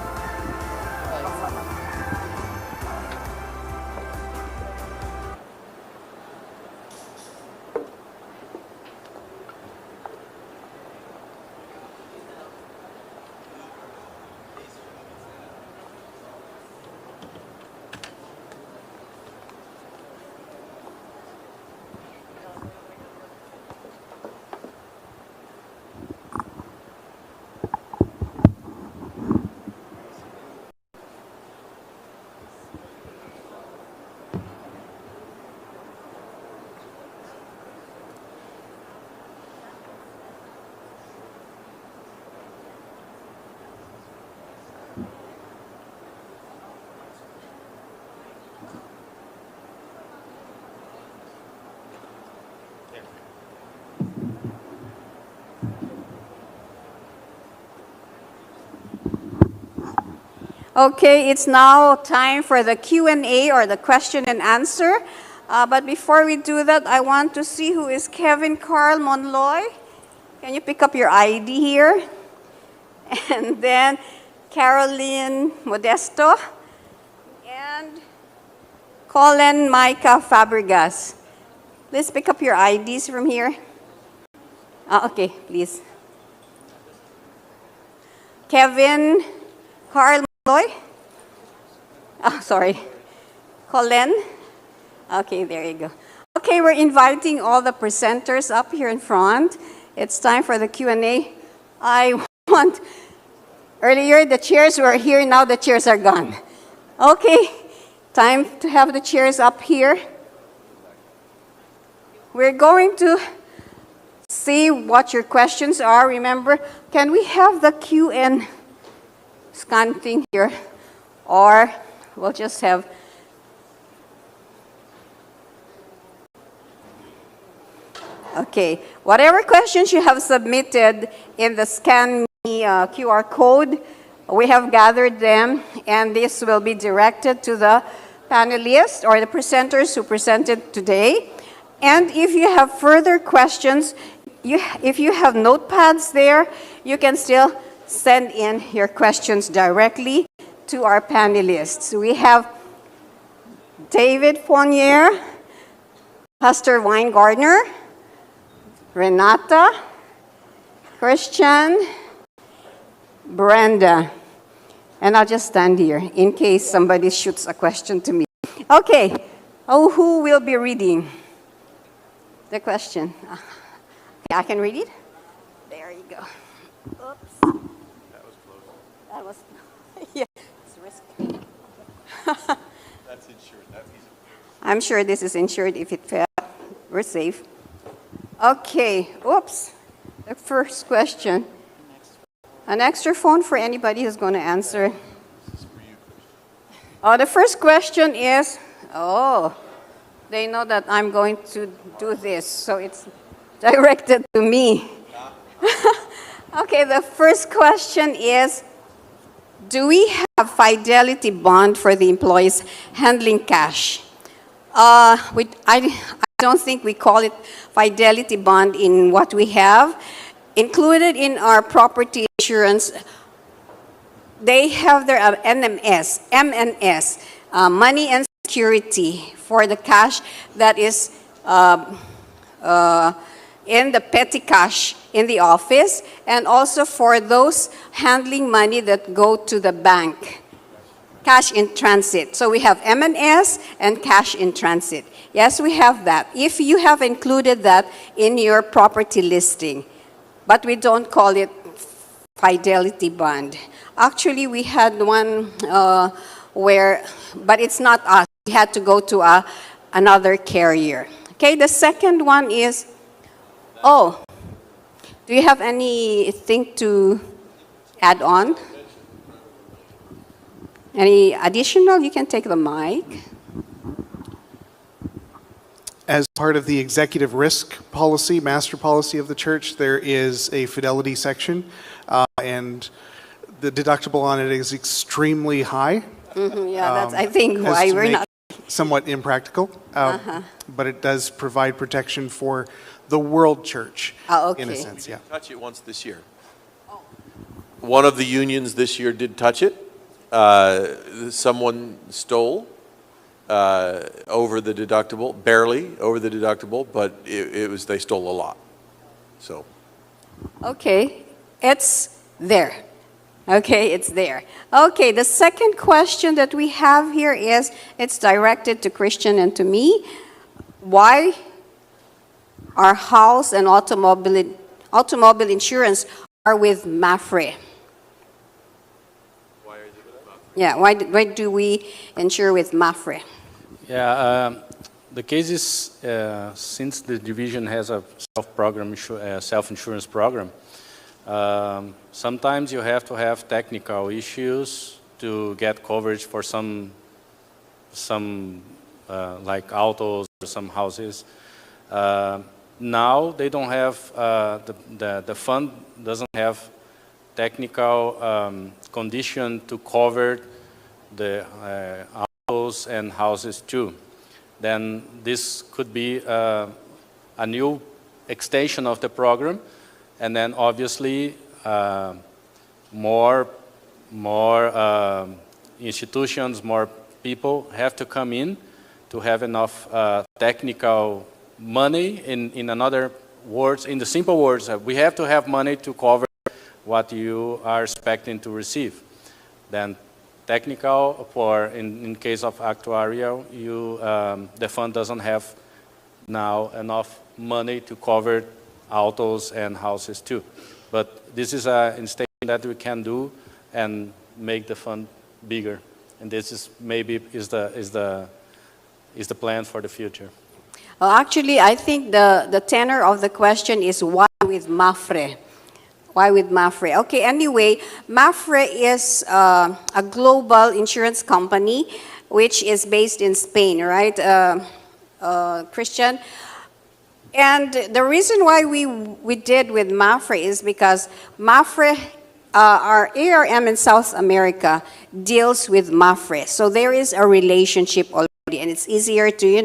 Okay, it's now time for the Q&A or the question and answer. But before we do that, I want to see who is Kevin Carl Monloy. Can you pick up your ID here? And then Caroline Modesto and Colin Micah Fabregas. Please pick up your IDs from here. Okay, please. Kevin Carl Monloy. Oh, sorry. Colin. Okay, there you go. Okay, we're inviting all the presenters up here in front. It's time for the Q&A. I want, earlier the chairs were here, now the chairs are gone. Okay, time to have the chairs up here. We're going to see what your questions are. Remember, can we have the Q&A scan thing here? Or we'll just have okay, whatever questions you have submitted in the Scan Me QR code, we have gathered them, and this will be directed to the panelists or the presenters who presented today. And if you have further questions, if you have notepads there, you can still send in your questions directly to our panelists. We have David Fournier, Pastor Weingardner, Renata, Christian, Brenda. And I'll just stand here in case somebody shoots a question to me. Okay, who will be reading the question? Okay, I can read it? There you go. Oops. That was close. That was, yeah, it's risky. That's insured. That's easy. I'm sure this is insured. If it fails, we're safe. Okay, oops. The first question. An extra phone for anybody who's going to answer. This is for you, Christian. Oh, the first question is, they know that I'm going to do this, so it's directed to me. Okay, the first question is, do we have fidelity bond for the employees handling cash? I don't think we call it fidelity bond in what we have. Included in our property insurance, they have their MNS, money and security for the cash that is in the petty cash in the office, and also for those handling money that go to the bank, cash in transit. So we have M&S and cash in transit. Yes, we have that. If you have included that in your property listing, but we don't call it fidelity bond. Actually, we had one but it's not us. We had to go to another carrier. Okay, the second one is, do you have anything to add on? Any additional? You can take the mic. As part of the executive risk policy, master policy of the church, there is a fidelity section, and the deductible on it is extremely high. Yeah, that's, I think, why we're not. Somewhat impractical, but it does provide protection for the world church, in a sense, yeah. Touch it once this year. One of the unions this year did touch it. Someone stole over the deductible, barely over the deductible, but they stole a lot. So. Okay, it's there. Okay, it's there. Okay, the second question that we have here is, it's directed to Christian and to me. Why our house and automobile insurance are with MAFRE? Why are they with MAFRE? Yeah, why do we insure with MAFRE? Yeah, the case is, since the division has a self-insurance program, sometimes you have to have technical issues to get coverage for some like autos or some houses. Now they don't have, the fund doesn't have technical condition to cover the autos and houses too. Then this could be a new extension of the program. And then obviously more institutions, more people have to come in to have enough technical money. In another words, in the simple words, we have to have money to cover what you are expecting to receive. Then technical, in case of actuarial, the fund doesn't have now enough money to cover autos and houses too. But this is a instation that we can do and make the fund bigger. And this is maybe is the plan for the future. Well, actually, I think the tenor of the question is, why with MAFRE? Why with MAFRE? Okay, anyway, MAFRE is a global insurance company which is based in Spain, right, Christian? And the reason why we did with MAFRE is because MAFRE, our ARM in South America deals with MAFRE. So there is a relationship already, and it's easier to,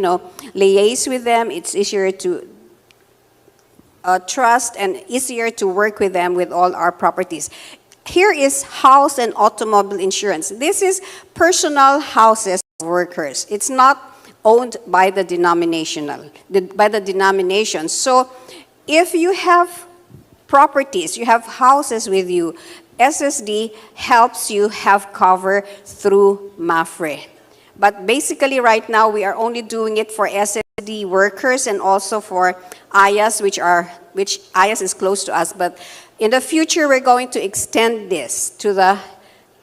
liaise with them. It's easier to trust and easier to work with them with all our properties. Here is house and automobile insurance. This is personal houses of workers. It's not owned by the denomination. So if you have properties, you have houses with you, SSD helps you have cover through MAFRE. But basically right now we are only doing it for SSD workers and also for IAS, which IAS is close to us. But in the future we're going to extend this to the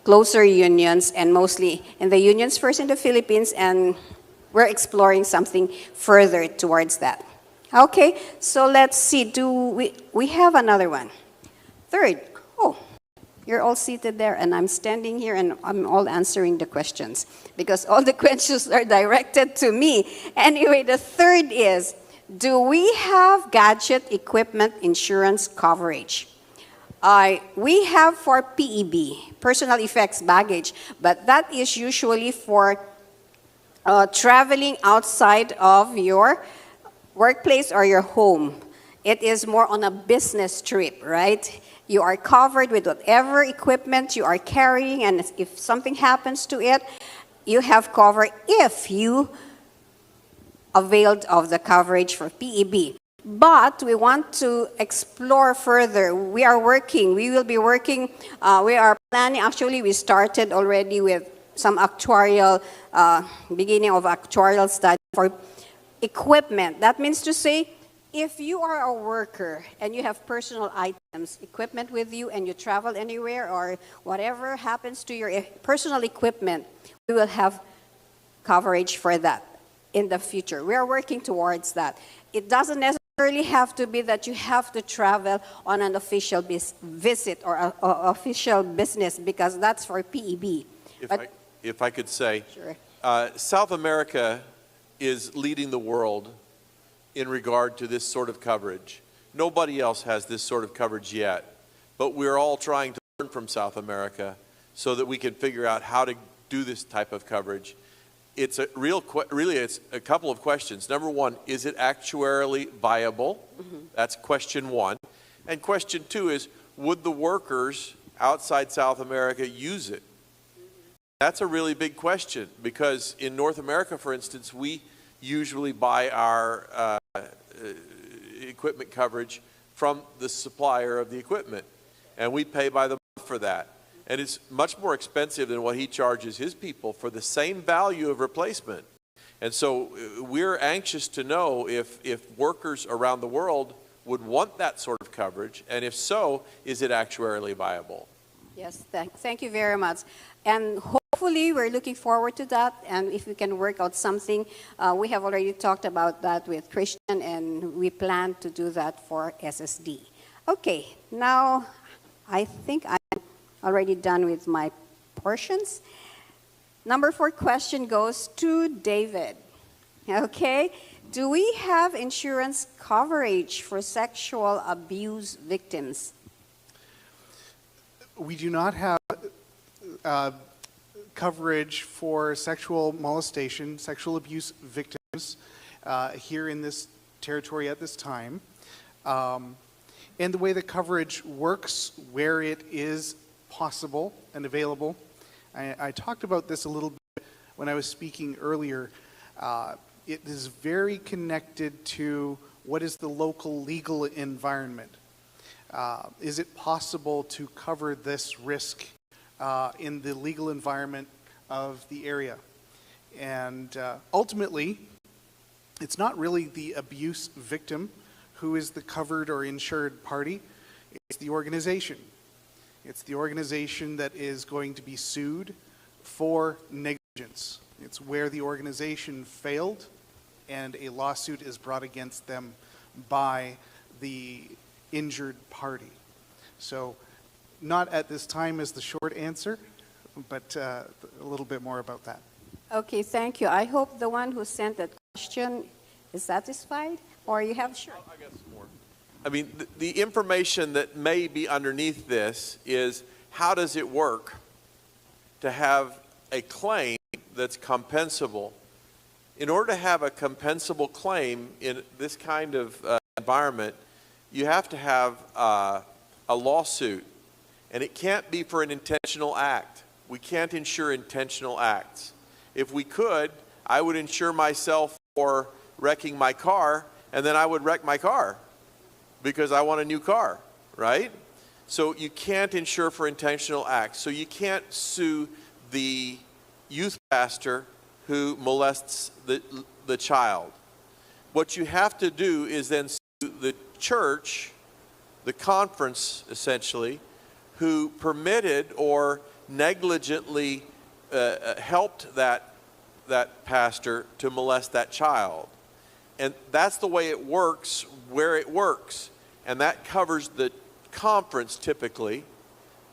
closer unions, and mostly in the unions first in the Philippines, and we're exploring something further towards that. Okay, so let's see. We have another one? Third. Oh, you're all seated there, and I'm standing here, and I'm all answering the questions because all the questions are directed to me. Anyway, the third is, do we have gadget equipment insurance coverage? We have for PEB, personal effects baggage, but that is usually for traveling outside of your workplace or your home. It is more on a business trip, right? You are covered with whatever equipment you are carrying, and if something happens to it, you have cover if you availed of the coverage for PEB. But we want to explore further. We will be working, we are planning, actually we started already with some actuarial, beginning of actuarial study for equipment. That means to say, if you are a worker and you have personal items, equipment with you, and you travel anywhere or whatever happens to your personal equipment, we will have coverage for that in the future. We are working towards that. It doesn't necessarily have to be that you have to travel on an official visit or a official business, because that's for PEB. If I could say, Sure. South America is leading the world in regard to this sort of coverage. Nobody else has this sort of coverage yet, but we're all trying to learn from South America so that we can figure out how to do this type of coverage. It's really it's a couple of questions. Number one, is it actuarially viable? That's question one. And question two is, would the workers outside South America use it? That's a really big question, because in North America, for instance, we usually buy our equipment coverage from the supplier of the equipment, and we pay by the month for that. And it's much more expensive than what he charges his people for the same value of replacement. And so we're anxious to know if workers around the world would want that sort of coverage, and if so, is it actuarially viable? Yes, thank you very much. And hopefully we're looking forward to that, and if we can work out something, we have already talked about that with Christian, and we plan to do that for SSD. Okay, now I think I'm already done with my portions. Number 4 question goes to David. Okay, do we have insurance coverage for sexual abuse victims? We do not have coverage for sexual molestation, sexual abuse victims here in this territory at this time. And the way the coverage works, where it is possible and available, I talked about this a little bit when I was speaking earlier. It is very connected to what is the local legal environment. Is it possible to cover this risk in the legal environment of the area? And ultimately, it's not really the abuse victim who is the covered or insured party. It's the organization. It's the organization that is going to be sued for negligence. It's where the organization failed and a lawsuit is brought against them by the injured party. So not at this time is the short answer, but a little bit more about that. Okay, thank you. I hope the one who sent that question is satisfied, or you have sure. I got some more. I mean, the information that may be underneath this is, how does it work to have a claim that's compensable? In order to have a compensable claim in this kind of environment, you have to have a lawsuit, and it can't be for an intentional act. We can't insure intentional acts. If we could, I would insure myself for wrecking my car, and then I would wreck my car because I want a new car, right? So you can't insure for intentional acts. So you can't sue the youth pastor who molests the child. What you have to do is then sue the church, the conference essentially, who permitted or negligently helped that pastor to molest that child. And that's the way it works where it works. And that covers the conference typically,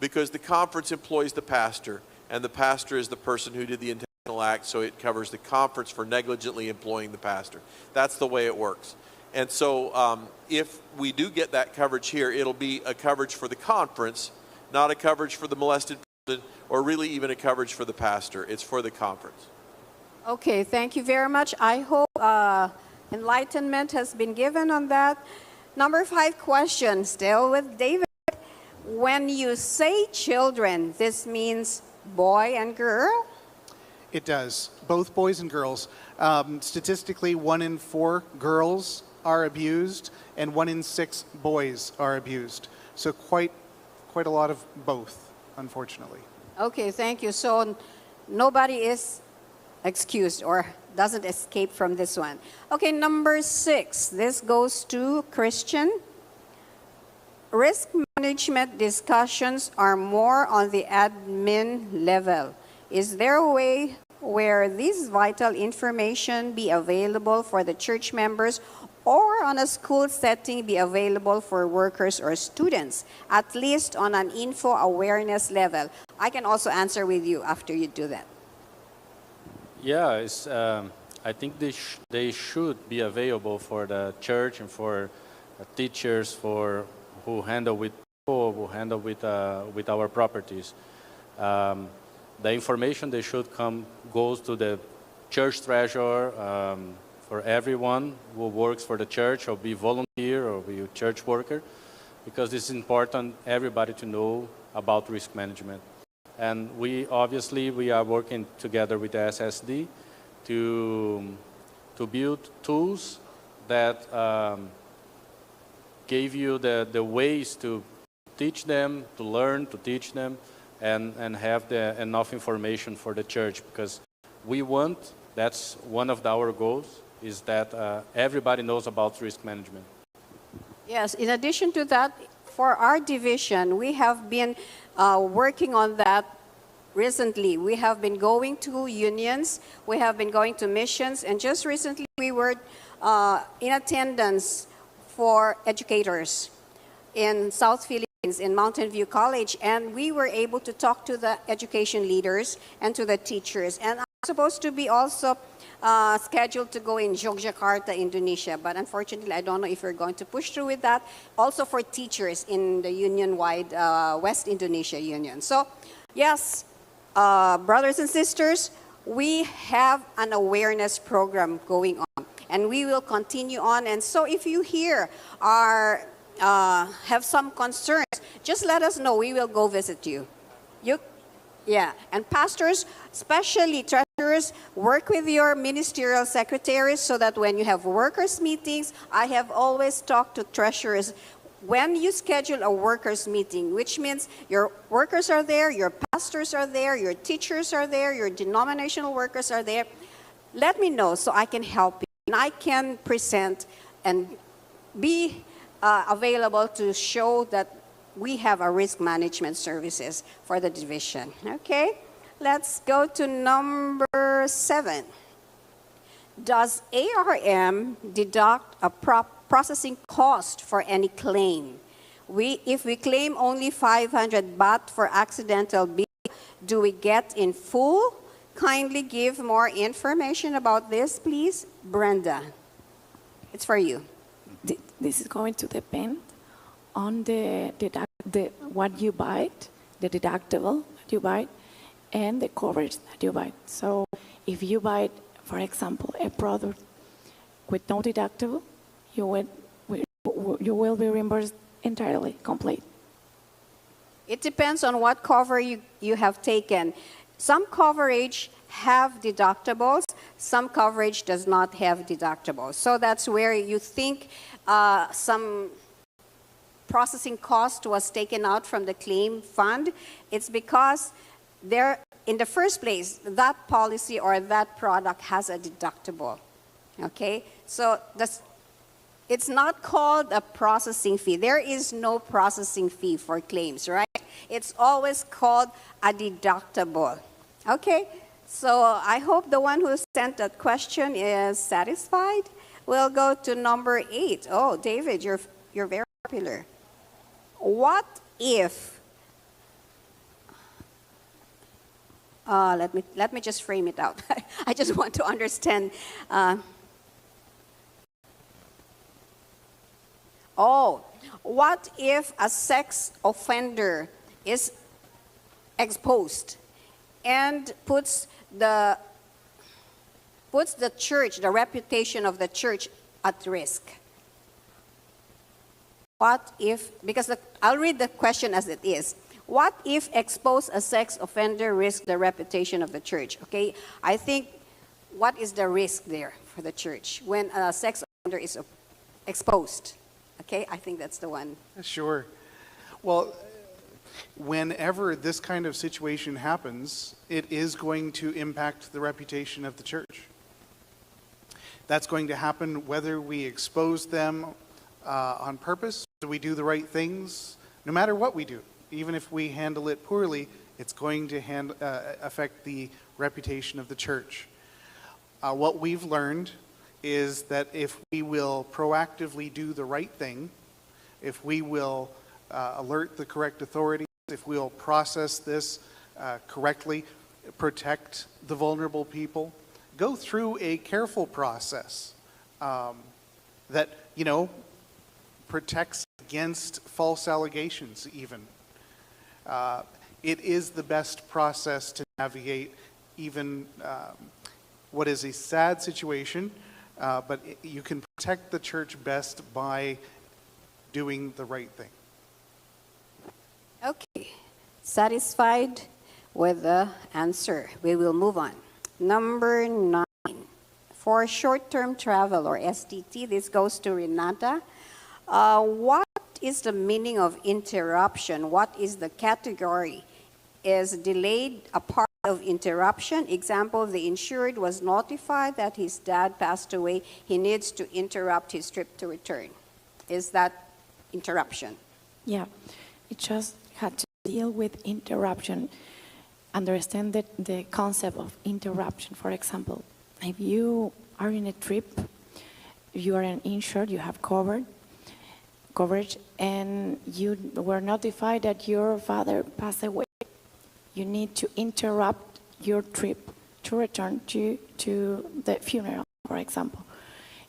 because the conference employs the pastor, and the pastor is the person who did the intentional act, so it covers the conference for negligently employing the pastor. That's the way it works. And so if we do get that coverage here, it'll be a coverage for the conference, not a coverage for the molested person, or really even a coverage for the pastor. It's for the conference. Okay, thank you very much. I hope enlightenment has been given on that. Number 5 question, still with David. When you say children, this means boy and girl? It does, both boys and girls. Statistically, 1 in 4 girls are abused, and 1 in 6 boys are abused. So quite a lot of both, unfortunately. Okay, thank you. So nobody is excused or doesn't escape from this one. Okay, number 6. This goes to Christian. Risk management discussions are more on the admin level. Is there a way where this vital information be available for the church members or on a school setting be available for workers or students, at least on an info awareness level? I can also answer with you after you do that. Yeah, I think they should be available for the church and for teachers who handle with people, who handle with our properties. The information they should goes to the church treasurer for everyone who works for the church or be volunteer or be a church worker, because it's important everybody to know about risk management. And we are working together with the SSD to build tools that give you the ways to teach them, to learn, to teach them, and have enough information for the church, because that's one of our goals, is that everybody knows about risk management. Yes, in addition to that, for our division, we have been working on that recently. We have been going to unions, we have been going to missions, and just recently we were in attendance for educators in South Philippines, in Mountain View College, and we were able to talk to the education leaders and to the teachers. And I'm supposed to be also scheduled to go in Yogyakarta, Indonesia, but unfortunately I don't know if we're going to push through with that. Also for teachers in the union-wide West Indonesia Union. So yes, brothers and sisters, we have an awareness program going on, and we will continue on. And so if you here have some concerns, just let us know. We will go visit you. Yeah, and pastors, especially treasurers, work with your ministerial secretaries so that when you have workers' meetings, I have always talked to treasurers, when you schedule a workers' meeting, which means your workers are there, your pastors are there, your teachers are there, your denominational workers are there, let me know so I can help you. And I can present and be available to show that we have a risk management services for the division. Okay, let's go to number 7. Does ARM deduct a processing cost for any claim? If we claim only 500 baht for accidental bill, do we get in full? Kindly give more information about this, please. Brenda, it's for you. This is going to depend on what you buy, the deductible that you buy, and the coverage that you buy. So if you buy, for example, a product with no deductible, you will be reimbursed entirely, complete. It depends on what cover you have taken. Some coverage have deductibles, some coverage does not have deductibles. So that's where you think some processing cost was taken out from the claim fund. It's because in the first place, that policy or that product has a deductible. Okay? So it's not called a processing fee. There is no processing fee for claims, right? It's always called a deductible. Okay? So I hope the one who sent that question is satisfied. We'll go to number 8. Oh, David, you're very popular. What if, let me just frame it out. I just want to understand. Oh, what if a sex offender is exposed and puts the church, the reputation of the church at risk? What if, because I'll read the question as it is. What if exposed a sex offender risks the reputation of the church? Okay, I think, what is the risk there for the church when a sex offender is exposed? Okay, I think that's the one. Sure. Well, whenever this kind of situation happens, it is going to impact the reputation of the church. That's going to happen whether we expose them on purpose, do we do the right things, no matter what we do. Even if we handle it poorly, it's going to affect the reputation of the church. What we've learned is that if we will proactively do the right thing, if we will alert the correct authorities, if we'll process this correctly, protect the vulnerable people, go through a careful process that, protects against false allegations even. It is the best process to navigate even what is a sad situation, but you can protect the church best by doing the right thing. Okay, satisfied with the answer. We will move on. Number 9, for short-term travel or STT, this goes to Renata. What is the meaning of interruption? What is the category? Is delayed a part of interruption? Example, the insured was notified that his dad passed away. He needs to interrupt his trip to return. Is that interruption? Yeah, it just had to deal with interruption. Understand the concept of interruption. For example, if you are in a trip, you are insured, you have coverage, and you were notified that your father passed away. You need to interrupt your trip to return to the funeral, for example.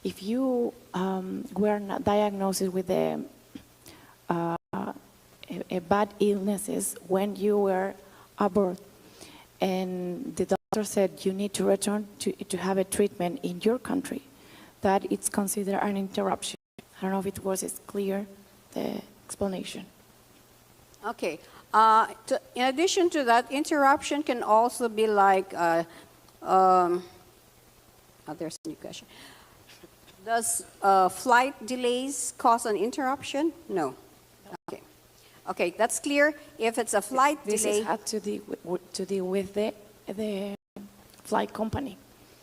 If you were not diagnosed with a bad illnesses when you were aboard, and the doctor said you need to return to have a treatment in your country, that it's considered an interruption. I don't know if it was as clear, the explanation. Okay. In addition to that, interruption can also be like, there's a new question. Does flight delays cause an interruption? No. Okay. Okay, that's clear. If it's a flight delay. This had to deal with the flight company.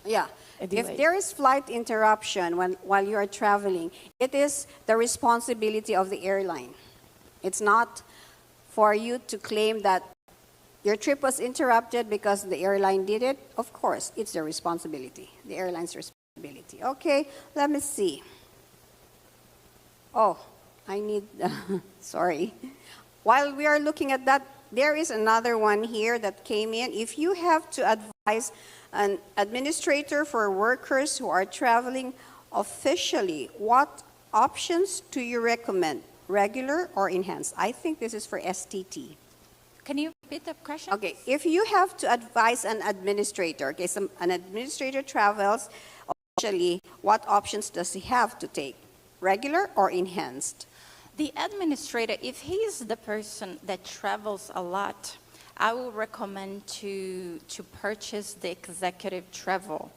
Yeah. If there is flight interruption while you are traveling, it is the responsibility of the airline. It's not for you to claim that your trip was interrupted because the airline did it. Of course, it's the responsibility, the airline's responsibility. Okay, let me see. Oh, I need, sorry. While we are looking at that, there is another one here that came in. If you have to advise an administrator for workers who are traveling officially, what options do you recommend? Regular or enhanced? I think this is for STT. Can you repeat the question? Okay, if you have to advise an administrator, okay, an administrator travels officially, what options does he have to take? Regular or enhanced? The administrator, if he's the person that travels a lot, I will recommend to purchase the executive travel.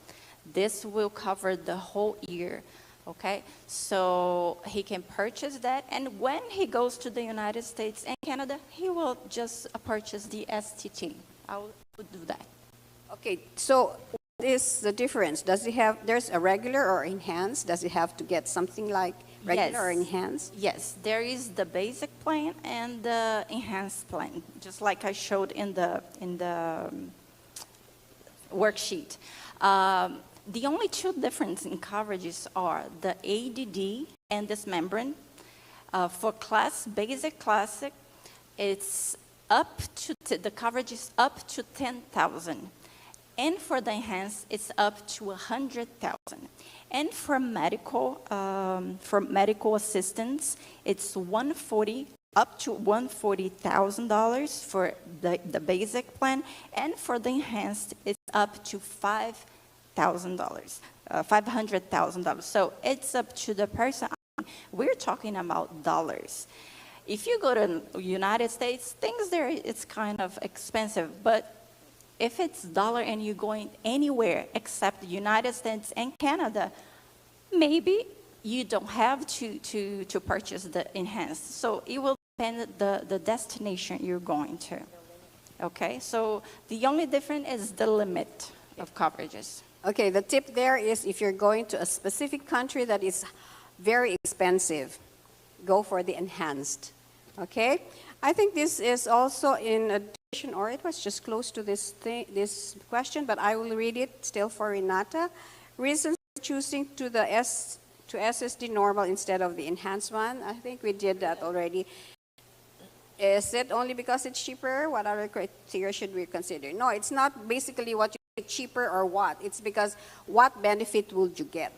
This will cover the whole year, okay? So he can purchase that, and when he goes to the United States and Canada, he will just purchase the STT. I will do that. Okay, so what is the difference? Does he have, there's a regular or enhanced? Does he have to get something like regular or enhanced? Yes, there is the basic plan and the enhanced plan, just like I showed in the worksheet. The only two differences in coverages are the ADD and dismembrance. For basic classic, it's up to the coverage is up to 10,000. And for the enhanced, it's up to 100,000. And for medical assistance, it's up to $140,000 for the basic plan, and for the enhanced, it's up to $500,000. So it's up to the person. We're talking about dollars. If you go to the United States, things there, it's kind of expensive, but if it's dollar and you're going anywhere except the United States and Canada, maybe you don't have to purchase the enhanced. So it will depend the destination you're going to. Okay, so the only difference is the limit of coverages. Okay, the tip there is if you're going to a specific country that is very expensive, go for the enhanced. Okay? I think this is also in addition, or it was just close to this question, but I will read it still for Renata. Reasons for choosing to SSD normal instead of the enhanced one. I think we did that already. Is it only because it's cheaper? What other criteria should we consider? No, it's not basically what you get cheaper or what. It's because what benefit would you get?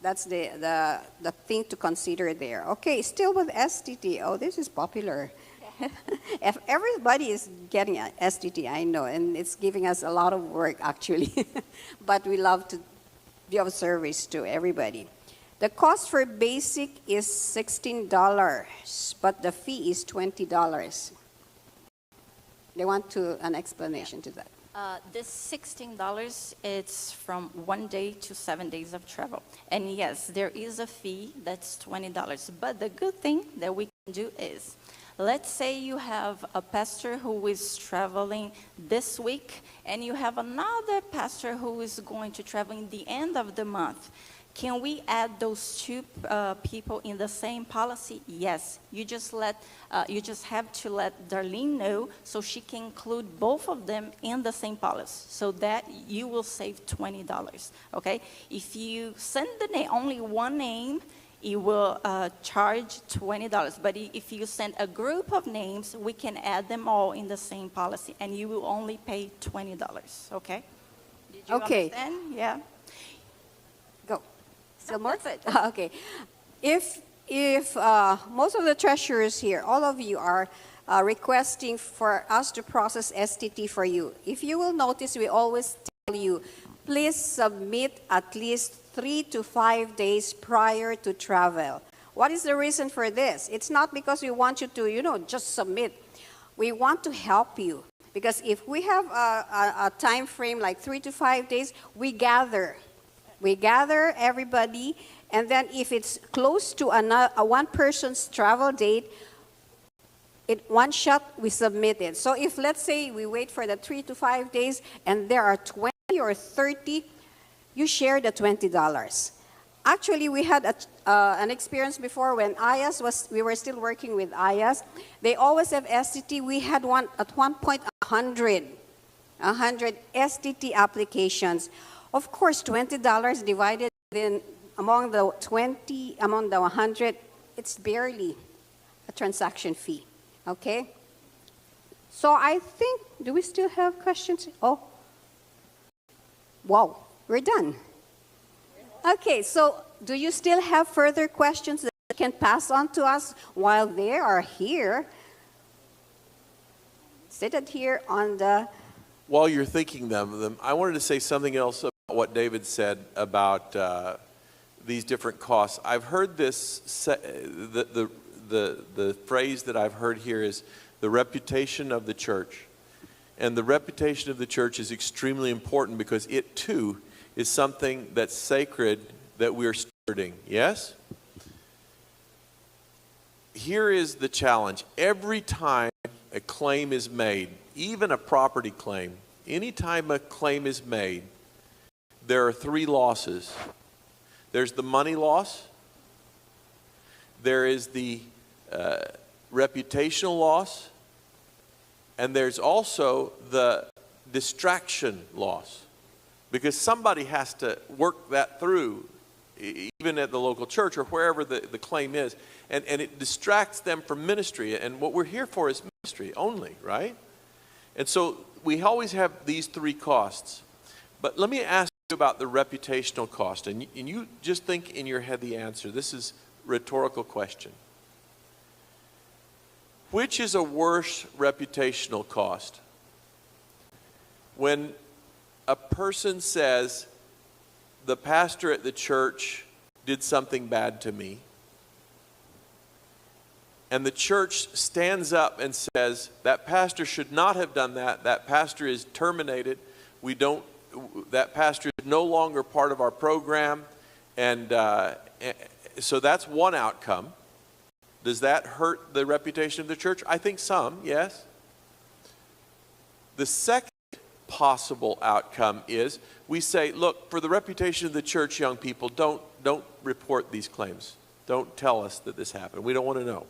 That's the thing to consider there. Okay, still with STT. Oh, this is popular. If everybody is getting a STT, I know, and it's giving us a lot of work actually. But we love to be of service to everybody. The cost for basic is $16, but the fee is $20. They want an explanation to that. This $16, it's from 1 day to 7 days of travel. And yes, there is a fee that's $20. But the good thing that we can do is, let's say you have a pastor who is traveling this week, and you have another pastor who is going to travel in the end of the month. Can we add those two people in the same policy? Yes. You just have to let Darlene know so she can include both of them in the same policy, so that you will save $20. Okay. If you send only one name, it will charge $20. But if you send a group of names, we can add them all in the same policy, and you will only pay $20. Okay. Did you understand? Yeah. Go. Still more? That's it. Okay. If most of the treasurers here, all of you are requesting for us to process STT for you, if you will notice, we always tell you, please submit at least 3 to 5 days prior to travel. What is the reason for this? It's not because we want you to, just submit. We want to help you. Because if we have a time frame like 3 to 5 days, we gather everybody, and then if it's close to one person's travel date, one shot we submit it. So if, let's say, we wait for the 3 to 5 days and there are 20 or 30, you share the $20. Actually, we had an experience before when we were still working with IAS. They always have STT. We had at one point 100 STT applications. Of course, $20 divided among the 100, it's barely a transaction fee. Okay? So I think, do we still have questions? Oh, wow, we're done. Okay, so do you still have further questions that you can pass on to us while they are here? Seated here on the... While you're thinking of them, I wanted to say something else about what David said about these different costs. I've heard this, the phrase that I've heard here is the reputation of the church. And the reputation of the church is extremely important because it too is something that's sacred that we're stewarding. Yes? Here is the challenge. Every time a claim is made, even a property claim, anytime a claim is made, there are 3 losses. There's the money loss, there is the reputational loss, and there's also the distraction loss. Because somebody has to work that through, even at the local church or wherever the claim is. And it distracts them from ministry. And what we're here for is ministry only, right? And so we always have these 3 costs. But let me ask you about the reputational cost. And you just think in your head the answer. This is a rhetorical question. Which is a worse reputational cost? When a person says, the pastor at the church did something bad to me, and the church stands up and says, that pastor should not have done that, that pastor is terminated, that pastor is no longer part of our program, and so that's one outcome. Does that hurt the reputation of the church? I think some, yes. The second possible outcome is we say, look, for the reputation of the church, young people, don't report these claims. Don't tell us that this happened. We don't want to know.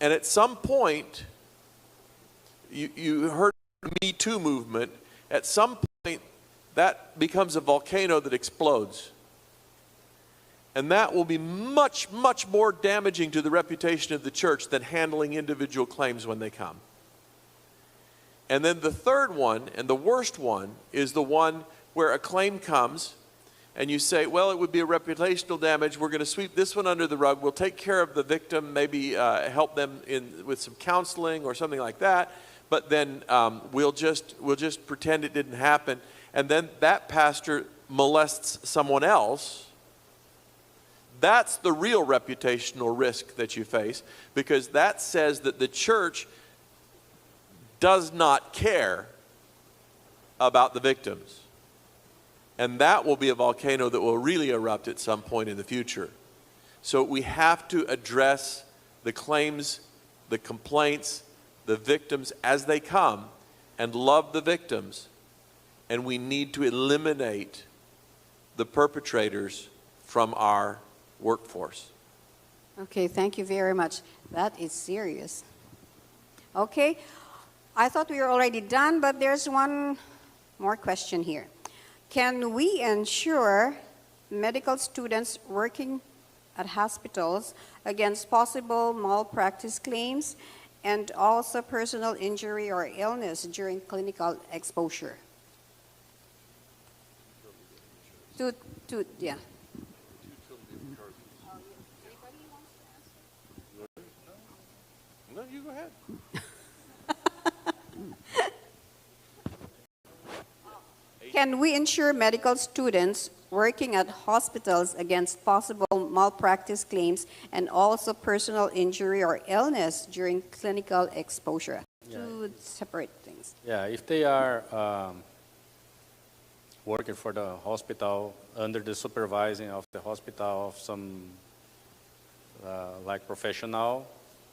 And at some point, you heard the Me Too movement. At some point, that becomes a volcano that explodes. And that will be much, much more damaging to the reputation of the church than handling individual claims when they come. And then the third one, and the worst one, is the one where a claim comes and you say, well, it would be a reputational damage. We're going to sweep this one under the rug. We'll take care of the victim, maybe help them with some counseling or something like that. But then we'll just pretend it didn't happen. And then that pastor molests someone else. That's the real reputational risk that you face, because that says that the church does not care about the victims. And that will be a volcano that will really erupt at some point in the future. So we have to address the claims, the complaints, the victims as they come, and love the victims. And we need to eliminate the perpetrators from our workforce. Okay, thank you very much. That is serious. Okay, I thought we were already done, but there's one more question here. Can we ensure medical students working at hospitals against possible malpractice claims and also personal injury or illness during clinical exposure? Yeah. No, you go ahead. Can we insure medical students working at hospitals against possible malpractice claims and also personal injury or illness during clinical exposure? Yeah. Two separate things. Yeah, if they are working for the hospital under the supervising of the hospital of some like professional,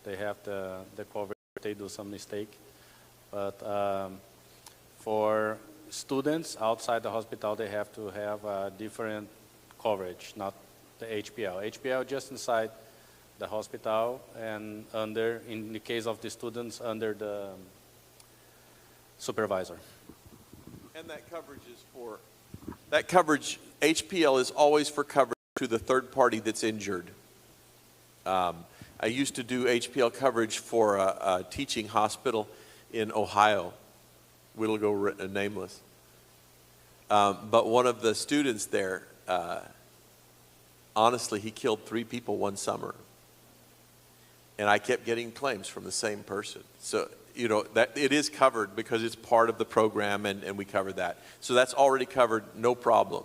they have the coverage if they do some mistake. But for students outside the hospital, they have to have a different coverage, not the HPL. HPL just inside the hospital and under, in the case of the students, under the supervisor. And that coverage is for, that coverage, HPL is always for coverage to the third party that's injured. I used to do HPL coverage for a teaching hospital in Ohio. We'll go nameless. But one of the students there, honestly, he killed 3 people one summer. And I kept getting claims from the same person. So, you know, that it is covered because it's part of the program, and we cover that. So that's already covered, no problem.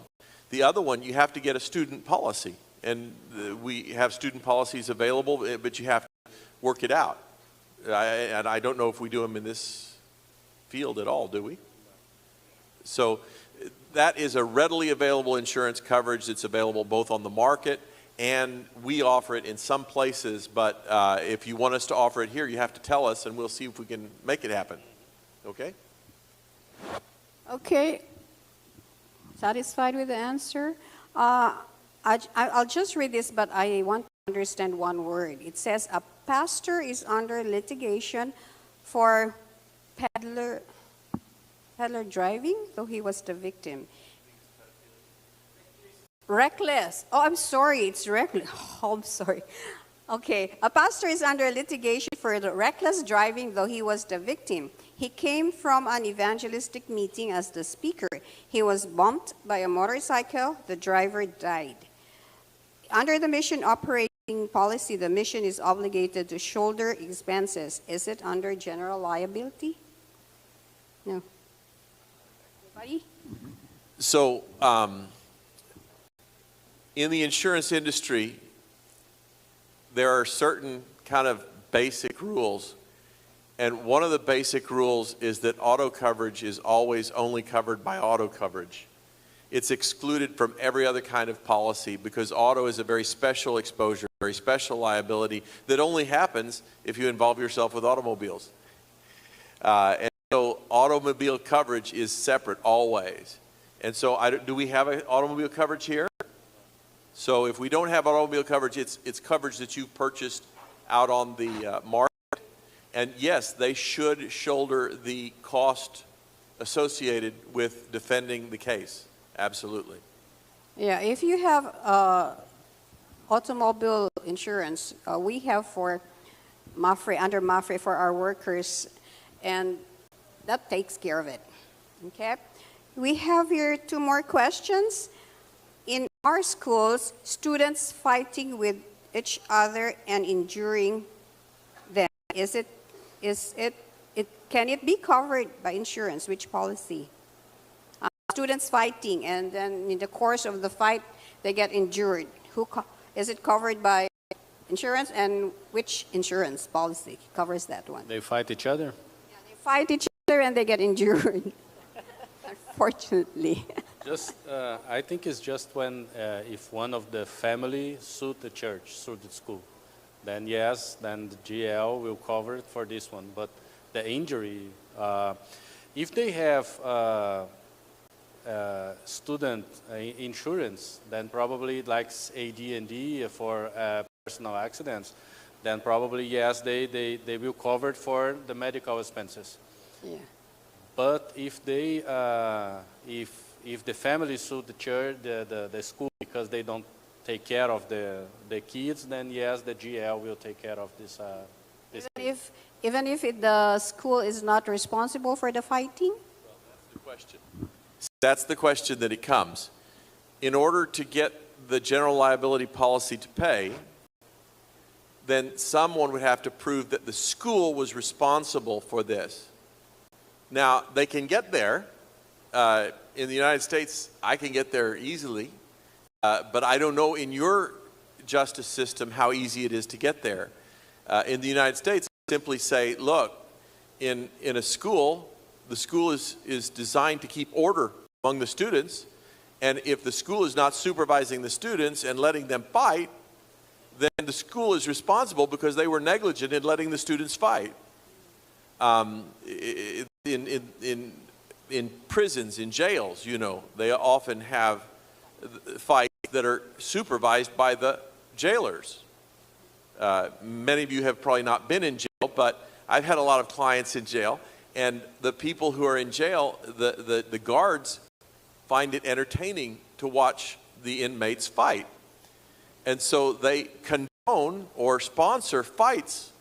The other one, you have to get a student policy. And we have student policies available, but you have to work it out. And I don't know if we do them in this field at all, do we? So that is a readily available insurance coverage that's available both on the market, and we offer it in some places, but if you want us to offer it here, you have to tell us, and we'll see if we can make it happen. Okay? Okay. Satisfied with the answer? I'll just read this, but I want to understand one word. It says, a pastor is under litigation for peddler driving, though he was the victim. Reckless. Oh, I'm sorry, it's reckless. Oh, I'm sorry. Okay, a pastor is under litigation for the reckless driving, though he was the victim. He came from an evangelistic meeting as the speaker. He was bumped by a motorcycle. The driver died. Under the mission operating policy, the mission is obligated to shoulder expenses. Is it under general liability? No. Anybody? So, in the insurance industry, there are certain kind of basic rules. And one of the basic rules is that auto coverage is always only covered by auto coverage. It's excluded from every other kind of policy because auto is a very special exposure, very special liability that only happens if you involve yourself with automobiles. And so automobile coverage is separate always. And so do we have an automobile coverage here? So if we don't have automobile coverage, it's coverage that you've purchased out on the market. And yes, they should shoulder the cost associated with defending the case. Absolutely. Yeah, if you have automobile insurance, we have for MAFRE, under MAFRE for our workers, and that takes care of it. Okay? We have here 2 more questions. In our schools, students fighting with each other and injuring them. Can it be covered by insurance? Which policy? Students fighting, and then in the course of the fight, they get injured. Is it covered by insurance, and which insurance policy covers that one? They fight each other. Yeah, they fight each other and they get injured, unfortunately. Just, I think it's just when if one of the family sued the church, sued the school, then yes, then the GL will cover it for this one. But the injury, if they have student insurance, then probably like AD&D for personal accidents, then probably yes, they will cover it for the medical expenses. Yeah. But if they if the family sued the church, the school because they don't take care of the kids, then yes, the GL will take care of this. Even if the school is not responsible for the fighting? Well, that's the question. That's the question that it comes. In order to get the general liability policy to pay, then someone would have to prove that the school was responsible for this. Now, they can get there. In the United States, I can get there easily. But I don't know in your justice system how easy it is to get there. In the United States, simply say, look, in a school, the school is designed to keep order among the students, and if the school is not supervising the students and letting them fight, then the school is responsible because they were negligent in letting the students fight. In prisons, in jails, you know, they often have fights that are supervised by the jailers. Many of you have probably not been in jail, but I've had a lot of clients in jail, and the people who are in jail, the guards find it entertaining to watch the inmates fight. And so they condone or sponsor fights.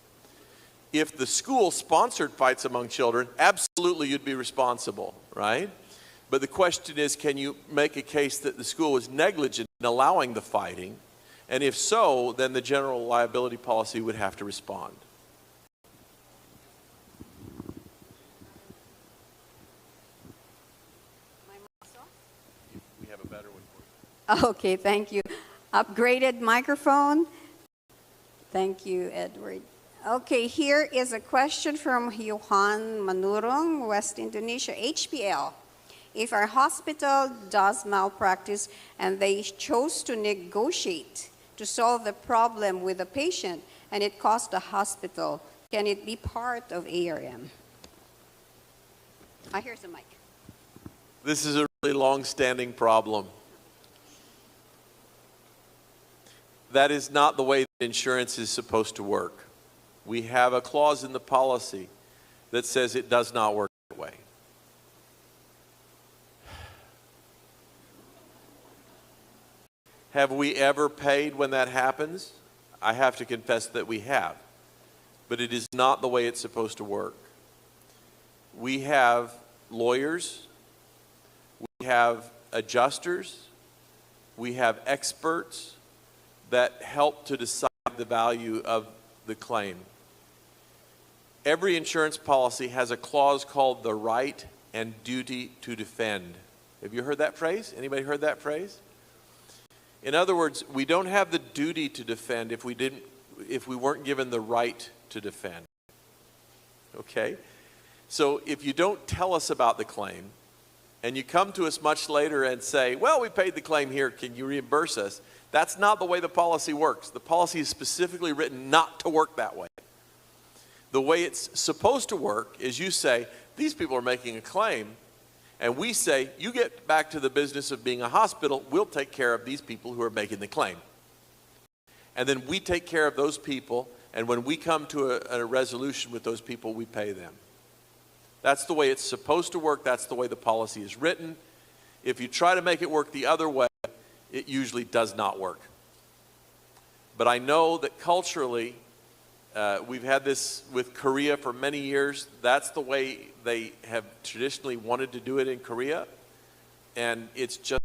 If the school sponsored fights among children, absolutely you'd be responsible, right? But the question is, can you make a case that the school was negligent in allowing the fighting? And if so, then the general liability policy would have to respond. We have a better one for you. Okay, thank you. Upgraded microphone. Thank you, Edward. Okay, here is a question from Johan Manurong, West Indonesia, HPL. If our hospital does malpractice and they chose to negotiate to solve the problem with the patient and it costs the hospital, can it be part of ARM? Here's the mic. This is a really long-standing problem. That is not the way that insurance is supposed to work. We have a clause in the policy that says it does not work that way. Have we ever paid when that happens? I have to confess that we have. But it is not the way it's supposed to work. we have lawyers, we have adjusters, we have experts that help to decide the value of the claim. Every insurance policy has a clause called the right and duty to defend. Have you heard that phrase? Anybody heard that phrase? In other words, we don't have the duty to defend if we weren't given the right to defend. Okay? So if you don't tell us about the claim, and you come to us much later and say, well, we paid the claim here, can you reimburse us? That's not the way the policy works. The policy is specifically written not to work that way. The way it's supposed to work is you say, these people are making a claim, and we say, you get back to the business of being a hospital, we'll take care of these people who are making the claim. And then we take care of those people, and when we come to a resolution with those people, we pay them. That's the way it's supposed to work. That's the way the policy is written. If you try to make it work the other way, it usually does not work. But I know that culturally, we've had this with Korea for many years. That's the way they have traditionally wanted to do it in Korea. And it's just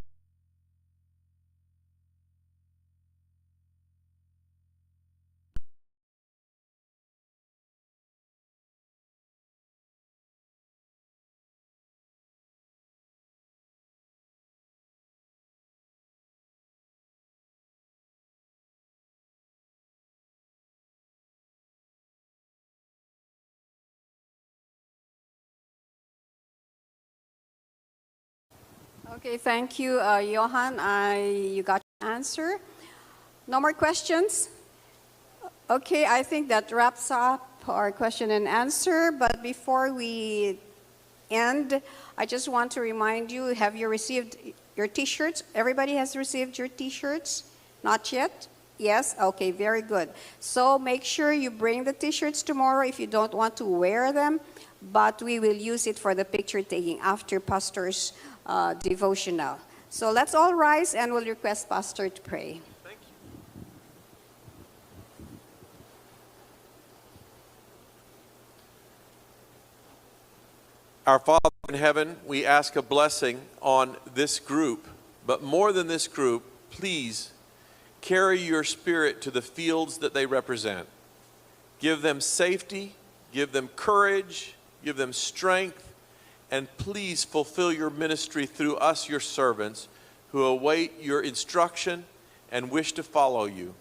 Okay, thank you, Johan. You got your answer. No more questions? Okay, I think that wraps up our question and answer. But before we end, I just want to remind you, have you received your T-shirts? Everybody has received your T-shirts? Not yet? Yes? Okay, very good. So make sure you bring the T-shirts tomorrow if you don't want to wear them, but we will use it for the picture taking after Pastor's devotional. So let's all rise and we'll request Pastor to pray. Thank you. Our Father in heaven, we ask a blessing on this group, but more than this group, please carry your Spirit to the fields that they represent. Give them safety, give them courage, give them strength, and please fulfill your ministry through us, your servants, who await your instruction and wish to follow you.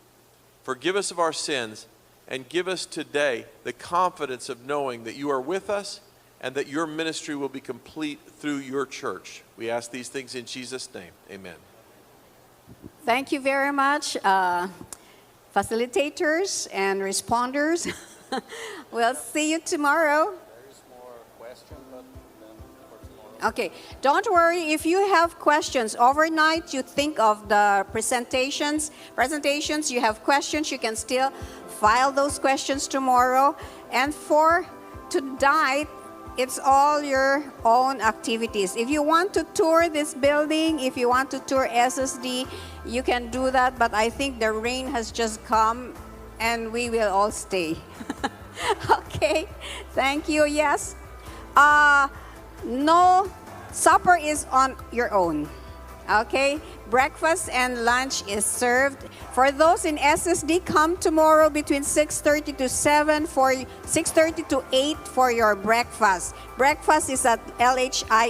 Forgive us of our sins and give us today the confidence of knowing that you are with us and that your ministry will be complete through your church. We ask these things in Jesus' name. Amen. Thank you very much, facilitators and responders. We'll see you tomorrow. Okay, don't worry if you have questions. Overnight, you think of the presentations, you have questions, you can still file those questions tomorrow. And for tonight, it's all your own activities. If you want to tour this building, if you want to tour SSD, you can do that, but I think the rain has just come and we will all stay. Okay, thank you, yes. No, supper is on your own. Okay, breakfast and lunch is served. For those in SSD, come tomorrow between 6:30 to 7 for 6:30 to 8 for your breakfast. Breakfast is at LHI